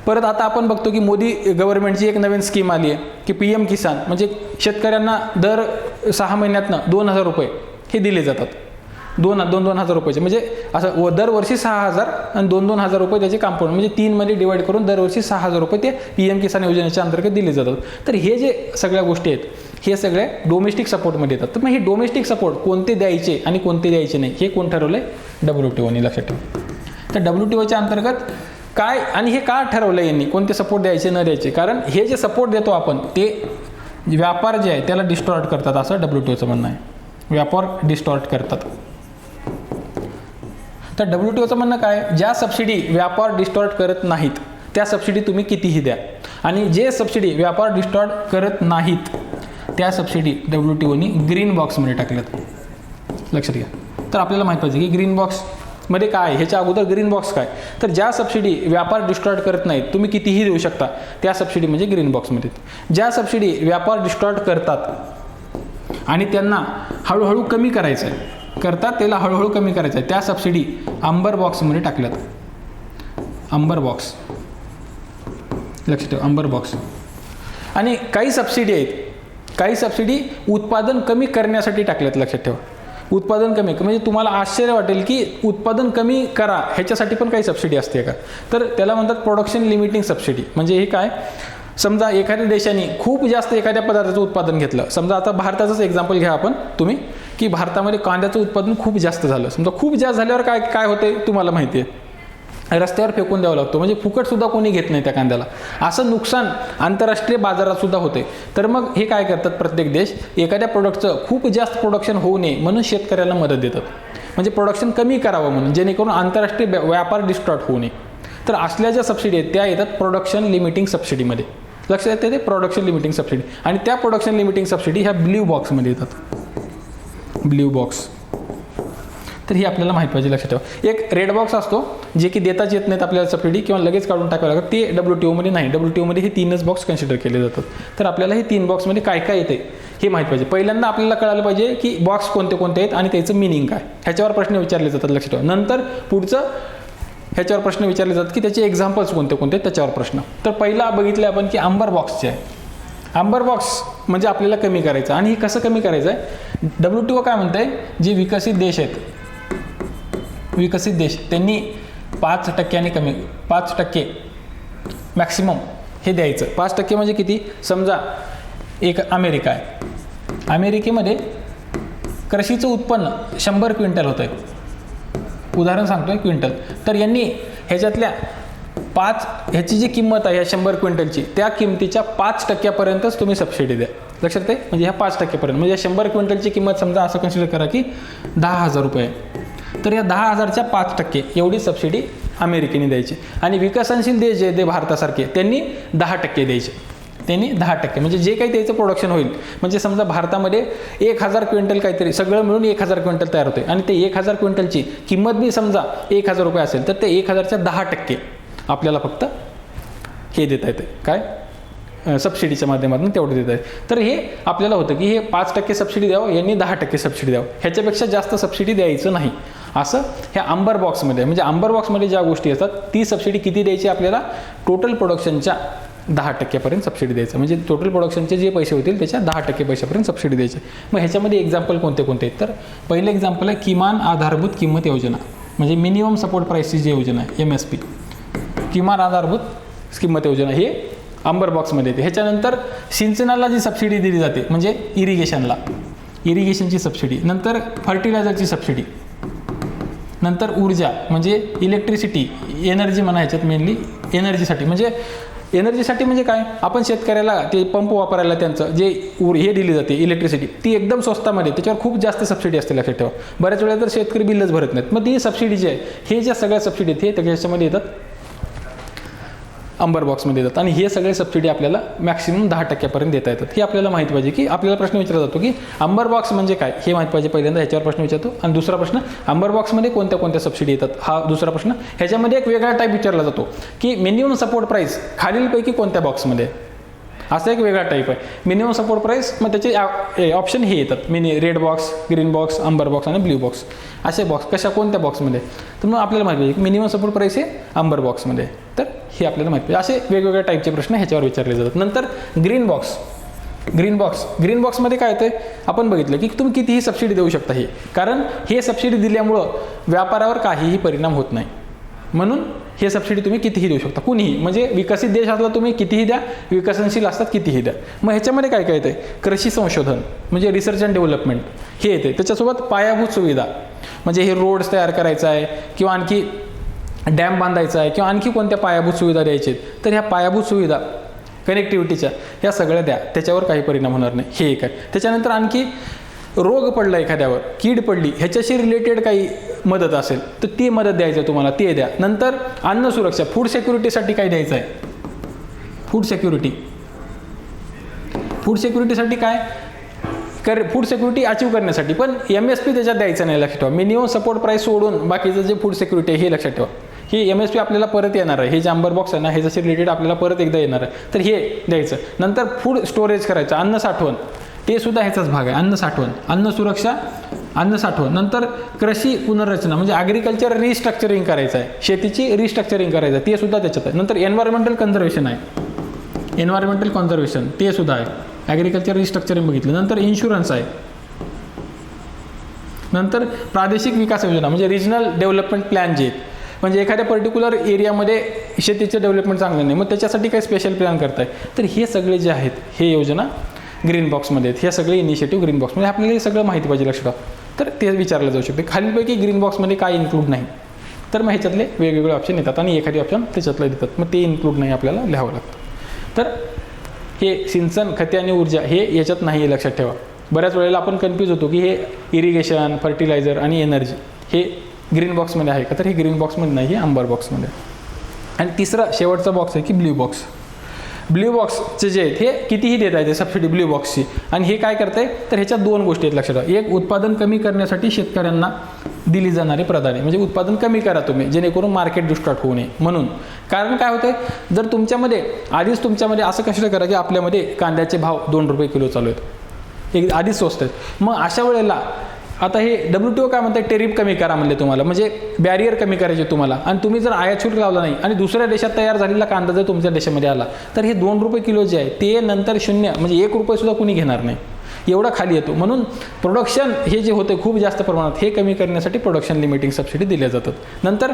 परत आता आपण बघतो की मोदी गव्हर्नमेंटची एक नवीन स्कीम आली आहे की PM किसान, म्हणजे शेतकऱ्यांना दर 6 महिन्यातनं 2,000 रुपये हे दिले जातात. 2,000 रुपयाचे, म्हणजे असं दरवर्षी 6,000 आणि 2,000 रुपये त्याचे कंपाऊंड, म्हणजे 3 मध्ये डिवाइड करून दरवर्षी 6,000 रुपये ते PM किसान योजनेच्या अंतर्गत दिले जातात. तर हे जे सगळ्या गोष्टी आहेत हे सगळे डोमेस्टिक सपोर्टमध्ये येतात. तर मग हे डोमेस्टिक सपोर्ट कोणते द्यायचे आणि कोणते द्यायचे नाही हे कोण ठरवलंय? WTOने, लक्षात ठेवा. तर WTOच्या अंतर्गत काय आणि हे का ठरवलं यांनी कोणते सपोर्ट द्यायचे न द्यायचे? कारण हे जे सपोर्ट देतो आपण ते व्यापार जे आहे त्याला डिस्टॉर्ट करतात, असं WTOचं म्हणणं आहे. व्यापार डिस्टॉर्ट करतात. तर WTOचं म्हणणं काय? ज्या सबसिडी व्यापार डिस्टॉर्ट करत नाहीत त्या सबसिडी तुम्ही कितीही द्या, आणि जे सबसिडी व्यापार डिस्टॉर्ट करत नाहीत त्या सबसिडी WTOने ग्रीन बॉक्समध्ये टाकल्यात, लक्षात घ्या. तर आपल्याला माहीत पाहिजे की ग्रीन बॉक्स मध्ये काय, ह्याच्या अगोदर ग्रीन बॉक्स काय? तर ज्या सबसिडी व्यापार डिस्टॉर्ट करत नाहीत तुम्ही कितीही देऊ शकता त्या सबसिडी म्हणजे ग्रीन बॉक्समध्ये. ज्या सबसिडी व्यापार डिस्टॉर्ट करतात आणि त्यांना हळूहळू कमी करायचं आहे, त्याला हळूहळू कमी करायचं आहे, त्या सबसिडी आंबर बॉक्समध्ये टाकल्यात. आंबर बॉक्स, लक्षात ठेवा, आंबर बॉक्स. आणि काही सबसिडी आहेत, काही सबसिडी उत्पादन कमी करण्यासाठी टाकल्यात, लक्षात ठेवा. उत्पादन कमी, म्हणजे तुम्हाला आश्चर्य वाटेल की उत्पादन कमी करा ह्याच्यासाठी पण काही सबसिडी असते का? तर त्याला म्हणतात प्रोडक्शन लिमिटिंग सबसिडी. म्हणजे हे काय? समजा एखाद्या देशाने खूप जास्त एखाद्या पदार्थाचं उत्पादन घेतलं, समजा आता भारताचंच एक्झाम्पल घ्या आपण तुम्ही, की भारतामध्ये कांद्याचं उत्पादन खूप जास्त झालं. समजा खूप जास्त झाल्यावर काय काय होते तुम्हाला माहिती आहे, रस्त्यावर फेकून द्यावा लागतो, म्हणजे फुकटसुद्धा कोणी घेत नाही त्या कांद्याला. असं नुकसान आंतरराष्ट्रीय बाजारात सुद्धा होते. तर मग हे काय करतात प्रत्येक देश, एखाद्या प्रोडक्टचं खूप जास्त प्रोडक्शन होऊ नये म्हणून शेतकऱ्याला मदत देतात, म्हणजे प्रोडक्शन कमी करावं म्हणून, जेणेकरून आंतरराष्ट्रीय व्यापार डिस्टॉर्ट होऊ नये. तर असल्या ज्या सबसिडी आहेत त्या येतात प्रोडक्शन लिमिटिंग सबसिडीमध्ये. लक्षात येते ते प्रोडक्शन लिमिटिंग सबसिडी. आणि त्या प्रोडक्शन लिमिटिंग सबसिडी ह्या ब्ल्यू बॉक्समध्ये येतात, ब्ल्यू बॉक्स. तर ही आपल्याला माहीत पाहिजे, लक्षात ठेवा. एक रेड बॉक्स असतो जे की देताच येत नाहीत आपल्याला सबसिडी किंवा लगेच काढून टाकावं लागतं, ते WTOमध्ये नाही. WTOमध्ये हे 3च बॉक्स कन्सिडर केले जातात. तर आपल्याला हे 3 बॉक्समध्ये काय काय येते हे माहीत पाहिजे. पहिल्यांदा आपल्याला कळायला पाहिजे की बॉक्स कोणते कोणते आहेत आणि त्याचं मिनिंग काय, ह्याच्यावर प्रश्न विचारले जातात, लक्षात ठेवा. नंतर पुढचं ह्याच्यावर प्रश्न विचारले जातात की त्याचे एक्झाम्पल्स कोणते कोणते, त्याच्यावर प्रश्न. तर पहिला बघितलं आपण की आंबर बॉक्सचे आहे. आंबर बॉक्स म्हणजे आपल्याला कमी करायचं. आणि हे कसं कमी करायचं आहे, WTO काय म्हणतंय, जे विकसित देश आहेत, विकसित देश त्यांनी 5% कमी, 5% मॅक्सिमम हे द्यायचं. 5% म्हणजे किती, समजा एक अमेरिका आहे, अमेरिकेमध्ये कृषीचं उत्पन्न 100 क्विंटल होतं आहे, उदाहरण सांगतोय क्विंटल. तर यांनी ह्याच्यातल्या ह्याची जी किंमत आहे या 100 क्विंटलची, त्या किमतीच्या 5%पर्यंतच तुम्ही सबसिडी द्या. लक्षात आहे, म्हणजे ह्या 5%पर्यंत, म्हणजे 100 क्विंटलची किंमत समजा असं कन्सिडर करा की 10,000 रुपये, तर या 10,000च्या 5% एवढी सबसिडी अमेरिकेने द्यायची. आणि विकसनशील देश जे ते भारतासारखे त्यांनी 10% द्यायचे, त्यांनी 10%, म्हणजे जे काही त्याचं प्रोडक्शन होईल, म्हणजे समजा भारतामध्ये 1,000 क्विंटल काहीतरी सगळं मिळून 1,000 क्विंटल तयार होते आणि ते 1,000 क्विंटलची किंमत बी समजा 1,000 रुपये असेल, तर ते 1,000च्या 10% आपल्याला फक्त हे देता येते, काय सबसिडीच्या माध्यमातून तेवढं देत आहे. तर हे आपल्याला होतं की हे 5% सबसिडी द्यावं, यांनी 10% सबसिडी द्यावं, ह्याच्यापेक्षा जास्त सबसिडी द्यायचं नाही, असं ह्या आंबर बॉक्समध्ये. म्हणजे आंबर बॉक्समध्ये ज्या गोष्टी असतात ती सबसिडी किती द्यायची आपल्याला, टोटल प्रोडक्शनच्या 10%पर्यंत सबसिडी द्यायचं, म्हणजे टोटल प्रोडक्शनचे जे पैसे होतील त्याच्या 10% पैशापर्यंत सबसिडी द्यायचे. मग ह्याच्यामध्ये एक्झाम्पल कोणते कोणते आहेत, तर पहिलं एक्झाम्पल आहे किमान आधारभूत किंमत योजना, म्हणजे मिनिमम सपोर्ट प्राईसची जी योजना आहे, MSP, किमान आधारभूत किंमत योजना, हे आंबर बॉक्समध्ये येते. ह्याच्यानंतर सिंचनाला जी सबसिडी दिली जाते, म्हणजे इरिगेशनला, इरिगेशनची सबसिडी, नंतर फर्टिलायझरची सबसिडी, नंतर ऊर्जा म्हणजे इलेक्ट्रिसिटी, एनर्जी म्हणा, ह्याच्यात मेनली एनर्जीसाठी. म्हणजे काय, आपण शेतकऱ्याला ते पंप वापरायला त्यांचं जे हे दिली जाते इलेक्ट्रिसिटी, ती एकदम स्वस्तामध्ये, त्याच्यावर खूप जास्त सबसिडी असते, लक्षात ठेवा. बऱ्याच वेळा तर शेतकरी बिलच भरत नाहीत. मग ती सबसिडी जी आहे, हे ज्या सगळ्या सबसिडी आहेत हे त्याच्यामध्ये येतात, आंबर बॉक्समध्ये येतात. आणि हे सगळे सबसिडी आपल्याला मॅक्सिमम 10%पर्यंत देता येतात. हे आपल्याला माहिती पाहिजे की आपल्याला प्रश्न विचारला जातो की आंबर बॉक्स म्हणजे काय, हे माहिती पाहिजे पहिल्यांदा, ह्याच्यावर प्रश्न विचारतो. आणि दुसरा प्रश्न, आंबर बॉक्समध्ये कोणत्या कोणत्या सबसिडी येतात, हा दुसरा प्रश्न. ह्याच्यामध्ये एक वेगळा टाईप विचारला जातो की मिनिमम सपोर्ट प्राईस खालीलपैकी कोणत्या बॉक्समध्ये, असा एक वेगळा टाईप आहे मिनिमम सपोर्ट प्राईस. मग त्याचे ऑप्शन हे येतात, red box, green box, amber box आणि ब्ल्यू बॉक्स, असे बॉक्स कशा कोणत्या बॉक्समध्ये. तर मग आपल्याला माहिती पाहिजे की मिनिमम सपोर्ट प्राईस हे आंबर बॉक्समध्ये, तर हे आपल्याला माहिती पाहिजे. असे वेगवेगळ्या टाईपचे प्रश्न ह्याच्यावर विचारले जातात. नंतर ग्रीन बॉक्स, ग्रीन बॉक्समध्ये काय येतं, आपण बघितलं की तुम्ही कितीही सबसिडी देऊ शकता, हे कारण हे सबसिडी दिल्यामुळं व्यापारावर काहीही परिणाम होत नाही, म्हणून हे सबसिडी तुम्ही कितीही देऊ शकता, कुणीही. म्हणजे विकसित देश असला तुम्ही कितीही द्या, विकसनशील असतात कितीही द्या. मग ह्याच्यामध्ये काय काय येते, कृषी संशोधन म्हणजे रिसर्च अँड डेव्हलपमेंट हे येते. त्याच्यासोबत पायाभूत सुविधा, म्हणजे हे रोड्स तयार करायचा आहे किंवा आणखी डॅम बांधायचा आहे किंवा आणखी कोणत्या पायाभूत सुविधा द्यायचे, तर ह्या पायाभूत सुविधा कनेक्टिव्हिटीच्या ह्या सगळ्या द्या, त्याच्यावर काही परिणाम होणार नाही, हे एक आहे. त्याच्यानंतर आणखी रोग पडला एखाद्यावर, कीड पडली, ह्याच्याशी रिलेटेड काही मदत असेल तर ती मदत द्यायचं तुम्हाला, ते द्या. नंतर अन्न सुरक्षा, फूड सिक्युरिटीसाठी काय द्यायचं आहे, फूड सिक्युरिटीसाठी काय फूड सिक्युरिटी अचीव करण्यासाठी, पण MSP त्याच्यात द्यायचं नाही, लक्षात ठेवा. मिनिमम सपोर्ट प्राईस सोडून बाकीचं जे फूड सिक्युरिटी आहे हे लक्षात ठेवा. हे MSP आपल्याला परत येणार आहे, हे जे आंबर बॉक्स आहे ना ह्याच्याशी रिलेटेड आपल्याला परत एकदा येणार आहे, तर हे द्यायचं. नंतर फूड स्टोरेज करायचं, अन्न साठवण, ते सुद्धा ह्याचाच भाग आहे, अन्न साठवण, अन्न सुरक्षा, अन्न साठवण. नंतर कृषी पुनर्रचना म्हणजे ॲग्रिकल्चर रिस्ट्रक्चरिंग करायचं आहे, शेतीची रिस्ट्रक्चरिंग करायचं आहे, ते सुद्धा त्याच्यात आहे. नंतर एन्व्हायरमेंटल कन्झर्वेशन आहे, एन्व्हायरमेंटल कन्झर्वेशन ते सुद्धा आहे, ॲग्रिकल्चर रिस्ट्रक्चरिंग बघितलं. नंतर इन्शुरन्स आहे. नंतर प्रादेशिक विकास योजना म्हणजे रिजनल डेव्हलपमेंट प्लॅन जे आहेत, म्हणजे एखाद्या पर्टिक्युलर एरियामध्ये शेतीचं डेव्हलपमेंट चांगलं नाही, मग त्याच्यासाठी काही स्पेशल प्लॅन करताय, तर हे सगळे जे आहेत हे योजना ग्रीन बॉक्समध्ये आहेत. हे सगळे इनिशिएटिव्ह ग्रीन बॉक्समध्ये, आपल्याला हे सगळं माहिती पाहिजे, लक्षात. तर ते विचारलं जाऊ शकते. खालीलपैकी ग्रीन बॉक्समध्ये काय इन्क्लूड नाही, तर मग ह्याच्यातले वेगवेगळे ऑप्शन येतात आणि एखादी ऑप्शन त्याच्यातलं देतात, मग ते इन्क्लूड नाही आपल्याला लिहावं लागतं. तर हे सिंचन, खते आणि ऊर्जा हे याच्यात नाही आहे, लक्षात ठेवा. बऱ्याच वेळेला आपण कन्फ्यूज होतो की हे इरिगेशन, फर्टिलायझर आणि एनर्जी हे ग्रीन बॉक्समध्ये आहे का, तर हे ग्रीन बॉक्समध्ये नाही, हे आंबर बॉक्समध्ये. आणि तिसरा शेवटचा बॉक्स आहे की ब्ल्यू बॉक्स. ब्ल्यू बॉक्सचे जे आहेत हे कितीही देता येते सबसिडी ब्ल्यू बॉक्सची. आणि हे काय करते, तर ह्याच्यात दोन गोष्टी आहेत लक्षात ठेवा. एक, उत्पादन कमी करण्यासाठी शेतकऱ्यांना दिली जाणारी प्रदाने, म्हणजे उत्पादन कमी करा तुम्ही, जेणेकरून मार्केट डिस्टॉर्ट होऊ नये म्हणून. कारण काय होतंय, जर तुमच्यामध्ये तुमच्यामध्ये असं कष्ट करा की आपल्यामध्ये कांद्याचे भाव 2 रुपये किलो चालू आहेत, एक आधीच स्वस्त आहेत, मग अशा वेळेला आता हे WTO काय म्हणतात, टेरिफ कमी करा म्हणले तुम्हाला, म्हणजे बॅरियर कमी करायचे तुम्हाला. आणि तुम्ही जर आयात शुल्क लावला नाही आणि दुसऱ्या देशात तयार झालेला कांदा जर तुमच्या देशामध्ये आला, तर हे 2 रुपये किलो जे आहे ते नंतर 0 म्हणजे 1 रुपये सुद्धा कुणी घेणार नाही, एवढा खाली येतो. म्हणून प्रोडक्शन हे जे होते खूप जास्त प्रमाणात, हे कमी करण्यासाठी प्रोडक्शन लिमिटिंग सबसिडी दिल्या जातात. नंतर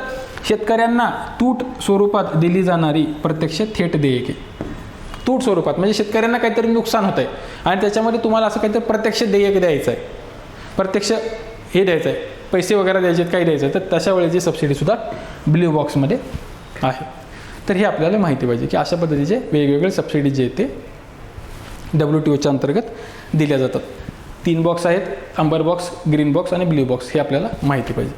शेतकऱ्यांना तूट स्वरूपात दिली जाणारी प्रत्यक्ष थेट देयके. तूट स्वरूपात म्हणजे शेतकऱ्यांना काहीतरी नुकसान होत आहे आणि त्याच्यामध्ये तुम्हाला असं काहीतरी प्रत्यक्ष देयक द्यायचं आहे, प्रत्यक्ष हे द्यायचं आहे, पैसे वगैरे द्यायचे आहेत, काही द्यायचं आहे, तर तशा वेळेची सबसिडीसुद्धा ब्ल्यू बॉक्समध्ये आहे. तर हे आपल्याला माहिती पाहिजे की अशा पद्धतीचे वेगवेगळे सबसिडी जे आहेत ते WTOच्या अंतर्गत दिल्या जातात. 3 बॉक्स आहेत, आंबर बॉक्स, ग्रीन बॉक्स आणि ब्ल्यू बॉक्स, हे आपल्याला माहिती पाहिजे.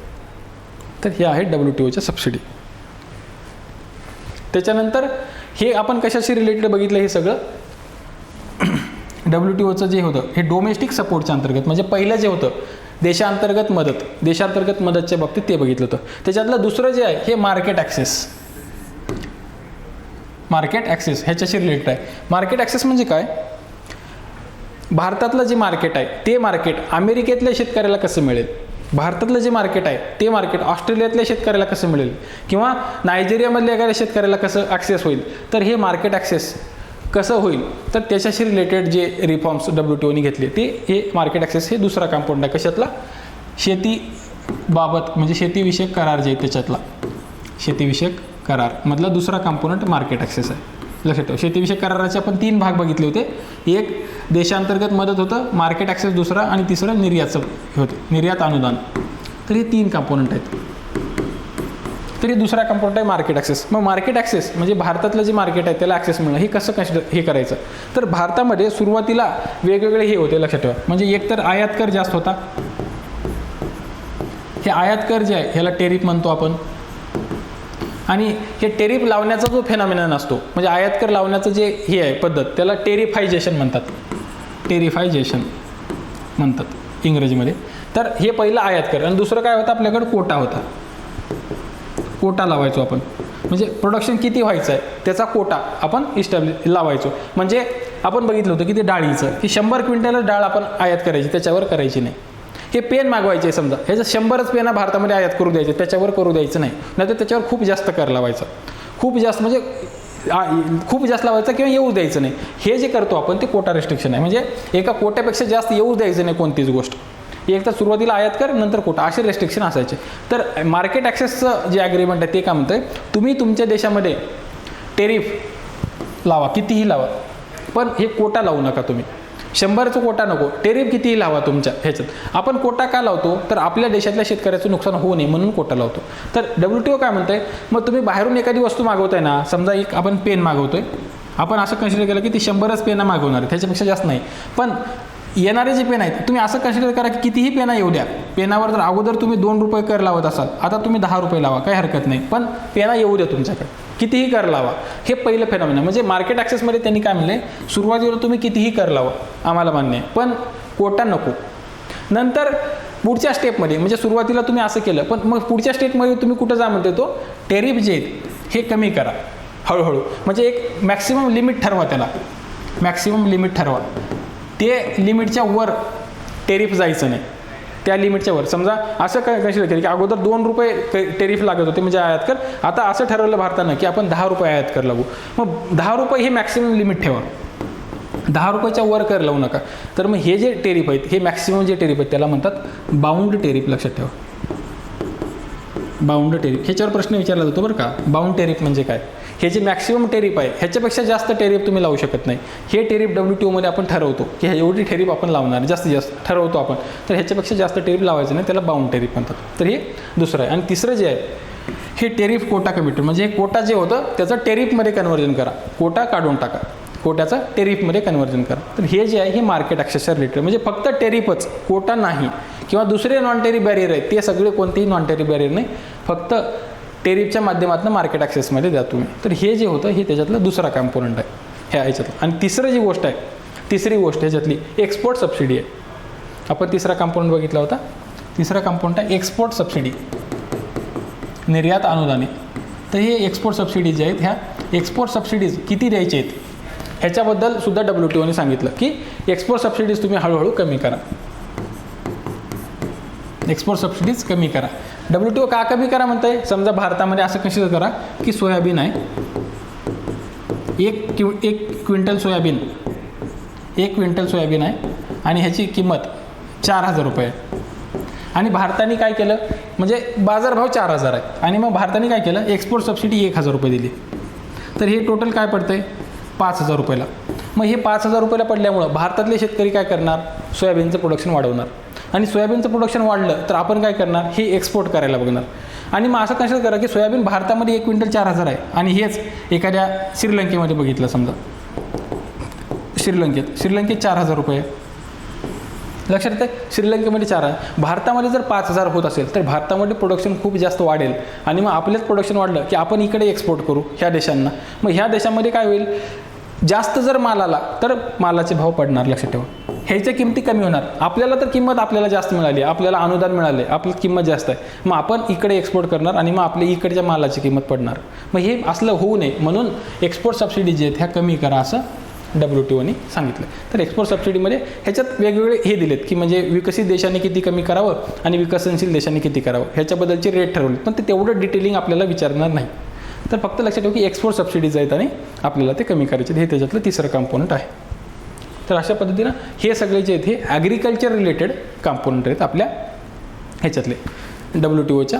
तर हे आहे WTOच्या सबसिडी. त्याच्यानंतर हे आपण कशाशी रिलेटेड बघितलं, हे सगळं WTOचं जे होतं हे डोमेस्टिक सपोर्टच्या अंतर्गत, म्हणजे पहिलं जे होतं देशांतर्गत मदतच्या बाबतीत ते बघितलं होतं. त्याच्यातलं दुसरं जे आहे हे मार्केट ॲक्सेस ह्याच्याशी रिलेटेड आहे. मार्केट ॲक्सेस म्हणजे काय, भारतातलं जे मार्केट आहे ते मार्केट अमेरिकेतल्या शेतकऱ्याला कसं मिळेल, भारतातलं जे मार्केट आहे ते मार्केट ऑस्ट्रेलियातल्या शेतकऱ्याला कसं मिळेल, किंवा नायजेरियामधल्या एखाद्या शेतकऱ्याला कसं ॲक्सेस होईल, तर हे मार्केट ॲक्सेस कसं होईल, तर त्याच्याशी रिलेटेड जे रिफॉर्म्स WTOने घेतले ते हे मार्केट ॲक्सेस हे दुसरा कंपोनंट आहे. कशातला, शेतीबाबत म्हणजे शेतीविषयक करार जे आहे त्याच्यातला, शेतीविषयक करार मधला दुसरा कंपोनंट मार्केट ॲक्सेस आहे. लक्षात ठेवा, शेतीविषयक कराराचे आपण 3 भाग बघितले होते. एक देशांतर्गत मदत होतं, मार्केट ॲक्सेस दुसरा, आणि तिसरं निर्यातचं होतं, निर्यात अनुदान. तर हे 3 कंपोनंट आहेत. तरी दुसरा कंपोनंट आहे मार्केट ॲक्सेस. मग मार्केट ॲक्सेस म्हणजे भारतातलं जे मार्केट आहे त्याला ॲक्सेस मिळणं, हे कसं हे करायचं, तर भारतामध्ये सुरुवातीला वेगवेगळे हे होते, लक्षात ठेवा. म्हणजे एक तर आयात कर जास्त होता, हे आयात कर जे आहे ह्याला टेरिफ म्हणतो आपण. आणि हे टेरिफ लावण्याचा जो फेनॉमिनन असतो, म्हणजे आयात कर लावण्याचं जे हे आहे पद्धत, त्याला टेरिफायझेशन म्हणतात इंग्रजीमध्ये. तर हे पहिलं आयात कर. आणि दुसरं काय होतं, आपल्याकडे कोटा लावायचो आपण, म्हणजे प्रोडक्शन किती व्हायचं आहे त्याचा कोटा आपण लावायचो. म्हणजे आपण बघितलं होतं की ते डाळीचं की 100 क्विंटल डाळ आपण आयात करायची, त्याच्यावर करायची नाही. हे पेन मागवायचे समजा, ह्याचं 100च पेना भारतामध्ये आयात करू द्यायचे, त्याच्यावर करू द्यायचं नाही, नाहीतर त्याच्यावर खूप जास्त कर लावायचा, खूप जास्त लावायचा किंवा येऊ द्यायचं नाही. हे जे करतो आपण ते कोटा रिस्ट्रिक्शन आहे. म्हणजे एका कोट्यापेक्षा जास्त येऊ द्यायचं नाही कोणतीच गोष्ट. एक तर सुरुवातीला आयात कर, नंतर कोटा, असे रेस्ट्रिक्शन असायचे. तर मार्केट ॲक्सेसचं जे ॲग्रीमेंट आहे ते काय म्हणतं, तुम्ही तुमच्या देशामध्ये टेरिफ लावा, कितीही लावा, पण हे कोटा लावू नका. तुम्ही 100चा कोटा नको, टेरिफ कितीही लावा तुमच्या ह्याच्यात. आपण कोटा का लावतो, तर आपल्या देशातल्या शेतकऱ्याचं नुकसान होऊ नये म्हणून कोटा लावतो. तर WTO काय म्हणतंय, मग तुम्ही बाहेरून एखादी वस्तू मागवताय ना, समजा एक आपण पेन मागवतोय, आपण असं कन्सिडर केलं की ती 100च पेना मागवणार आहे, त्याच्यापेक्षा जास्त नाही. पण येणारे जे पेन आहेत तुम्ही असं कन्सिडर करा की कितीही पेना येऊ द्या, पेनावर जर अगोदर तुम्ही 2 रुपये कर लावत असाल, आता तुम्ही 10 रुपये लावा, काही हरकत नाही, पण पेना येऊ द्या तुमच्याकडे, कितीही कर लावा. हे पहिलं फेनॉमिना. म्हणजे मार्केट ॲक्सेसमध्ये त्यांनी काय म्हणले, सुरुवातीला तुम्ही कितीही कर लावा, आम्हाला मान्य आहे, पण कोटा नको. नंतर पुढच्या स्टेपमध्ये, म्हणजे सुरुवातीला तुम्ही असं केलं, पण मग पुढच्या स्टेपमध्ये तुम्ही कुठं जा म्हणते, तो टेरिफ जे आहेत हे कमी करा हळूहळू. म्हणजे एक मॅक्सिमम लिमिट ठरवा, त्याला मॅक्सिमम लिमिट ठरवा. ते लिमिटच्या वर टेरिफ जायचं नाही, त्या लिमिटच्या वर. समजा असं काय कन्सिडर केलं की अगोदर 2 रुपये टेरिफ लागत होते म्हणजे आयात कर, आता असं ठरवलं भारतानं की आपण 10 रुपये आयात कर लागू. मग 10 रुपये हे मॅक्सिमम लिमिट ठेवा, 10 रुपयाच्या वर कर लावू नका. तर मग हे जे टेरिफ आहेत, हे मॅक्सिमम जे टेरिफ आहेत त्याला म्हणतात बाउंड टेरिफ. लक्षात ठेवा, बाउंड टेरिफ. ह्याच्यावर प्रश्न विचारला जातो बरं का, बाउंड टेरिफ म्हणजे काय. हे जे मॅक्सिमम टेरिफ आहे ह्याच्यापेक्षा जास्त टेरिफ तुम्ही लावू शकत नाही. हे टेरिफ WTOमध्ये आपण ठरवतो की एवढी टेरिफ आपण लावणार, जास्तीत जास्त ठरवतो आपण, तर ह्याच्यापेक्षा जास्त टेरिफ लावायचं नाही, त्याला बाउंड टेरिफ म्हणतात. तर हे दुसरं आहे. आणि तिसरं जे आहे हे टेरिफ कोटा कमिटमेंट, म्हणजे हे कोटा जे होतं त्याचं टेरिफमध्ये कन्व्हर्जन करा, कोटा काढून टाका, कोट्याचं टेरिफमध्ये कन्व्हर्जन करा. तर हे जे आहे हे मार्केट ॲक्सेसच्या रिलेटेड, म्हणजे फक्त टेरिफच, कोटा नाही किंवा दुसरे नॉन टेरिफ बॅरियर आहेत ते सगळे कोणतेही नॉन टेरिफ बॅरियर नाही, फक्त टेरिफच्या माध्यमातून मार्केट ॲक्सेसमध्ये द्या तुम्ही. तर हे जे होतं हे त्याच्यातलं दुसरा कॉम्पोनंट आहे ह्या ह्याच्यातलं. आणि तिसरं जी गोष्ट आहे, तिसरी गोष्ट ह्याच्यातली एक्सपोर्ट सबसिडी आहे. आपण तिसरा कॉम्पोनंट बघितला होता, तिसरा कॉम्पोनंट आहे एक्सपोर्ट सबसिडी, निर्यात अनुदाने. तर हे एक्सपोर्ट सबसिडीज जे आहेत, ह्या एक्सपोर्ट सबसिडीज किती द्यायचे आहेत ह्याच्याबद्दल सुद्धा WTOने सांगितलं की एक्सपोर्ट सबसिडीज तुम्ही हळूहळू कमी करा, एक्सपोर्ट सबसिडीज कमी करा. WTO का कमी करा म्हणताय, समजा भारतामध्ये असं कसं करा की सोयाबीन आहे, एक क्विंटल सोयाबीन आहे आणि ह्याची किंमत 4,000 रुपये आहे. आणि भारताने काय केलं, म्हणजे बाजारभाव 4,000 आहे आणि मग भारताने काय केलं, एक्सपोर्ट सबसिडी 1,000 रुपये दिली. तर हे टोटल काय पडतंय 5,000 रुपयाला. मग हे 5,000 रुपयाला पडल्यामुळं भारतातले शेतकरी काय करणार, सोयाबीनचं प्रोडक्शन वाढवणार. आणि सोयाबीनचं प्रोडक्शन वाढलं तर आपण काय करणार, हे एक्सपोर्ट करायला बघणार. आणि मग असं कसं करा की सोयाबीन भारतामध्ये 1 क्विंटल 4,000 आहे आणि हेच एखाद्या श्रीलंकेमध्ये बघितलं, समजा श्रीलंकेत 4,000 रुपये, लक्षात येतं श्रीलंकेमध्ये 4,000, भारतामध्ये जर 5,000 होत असेल तर भारतामध्ये प्रोडक्शन खूप जास्त वाढेल आणि मग आपलेच प्रोडक्शन वाढलं की आपण इकडे एक्सपोर्ट करू ह्या देशांना. मग ह्या देशामध्ये काय होईल, जास्त जर माल आला तर मालाचे भाव पडणार, लक्षात ठेवा. ह्याच्या किमती कमी होणार, आपल्याला तर किंमत आपल्याला जास्त मिळाली, आपल्याला अनुदान मिळाले, आपली किंमत जास्त आहे, मग आपण इकडे एक्सपोर्ट करणार आणि मग आपल्या इकडच्या मालाची किंमत पडणार. मग हे असलं होऊ नये म्हणून एक्सपोर्ट सबसिडी जे आहेत ह्या कमी करा असं WTOने सांगितलं. तर एक्सपोर्ट सबसिडीमध्ये ह्याच्यात वेगवेगळे हे दिलेत की म्हणजे विकसित देशांनी किती कमी करावं आणि विकसनशील देशांनी किती करावं ह्याच्याबद्दलचे रेट ठरवले, पण ते तेवढं डिटेलिंग आपल्याला विचारणार नाही. तर फक्त लक्षात ठेवा की एक्सपोर्ट सबसिडीज आहेत आणि आपल्याला ते कमी करायचे, हे त्याच्यातलं तिसरं कॉम्पोनंट आहे. तर अशा पद्धतीनं हे सगळे जे आहेत हे ॲग्रिकल्चर रिलेटेड कॉम्पोनंट आहेत आपल्या ह्याच्यातले WTOच्या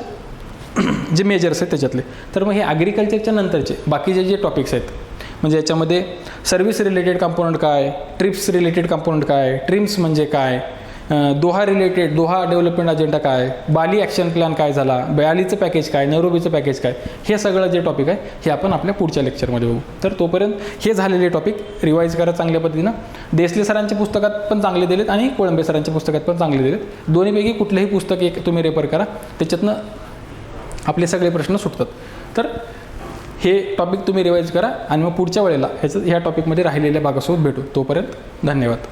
जे मेजर्स आहेत त्याच्यातले. तर मग हे ॲग्रिकल्चरच्या नंतरचे बाकीचे जे टॉपिक्स आहेत, म्हणजे याच्यामध्ये सर्व्हिस रिलेटेड कॉम्पोनंट काय, ट्रिप्स रिलेटेड कॉम्पोनंट काय, ट्रिम्स म्हणजे काय, दोहा डेव्हलपमेंट अजेंडा काय, बाली ॲक्शन प्लॅन काय झाला, बालीचं पॅकेज काय, नैरोबीचं पॅकेज काय, हे सगळं जे टॉपिक आहे हे आपण आपल्या पुढच्या लेक्चरमध्ये बघू. तर तोपर्यंत हे झालेले टॉपिक रिवाईज करा चांगल्या पद्धतीनं. देसले सरांच्या पुस्तकात पण चांगले दिलेत आणि कोळंबे सरांच्या पुस्तकात पण चांगले दिलेत. दोन्हीपैकी कुठलंही पुस्तक एक तुम्ही रेफर करा, त्याच्यातनं आपले सगळे प्रश्न सुटतात. तर हे टॉपिक तुम्ही रिवाईज करा आणि मग पुढच्या वेळेला ह्या टॉपिकमध्ये राहिलेल्या भागासोबत भेटू. तोपर्यंत धन्यवाद.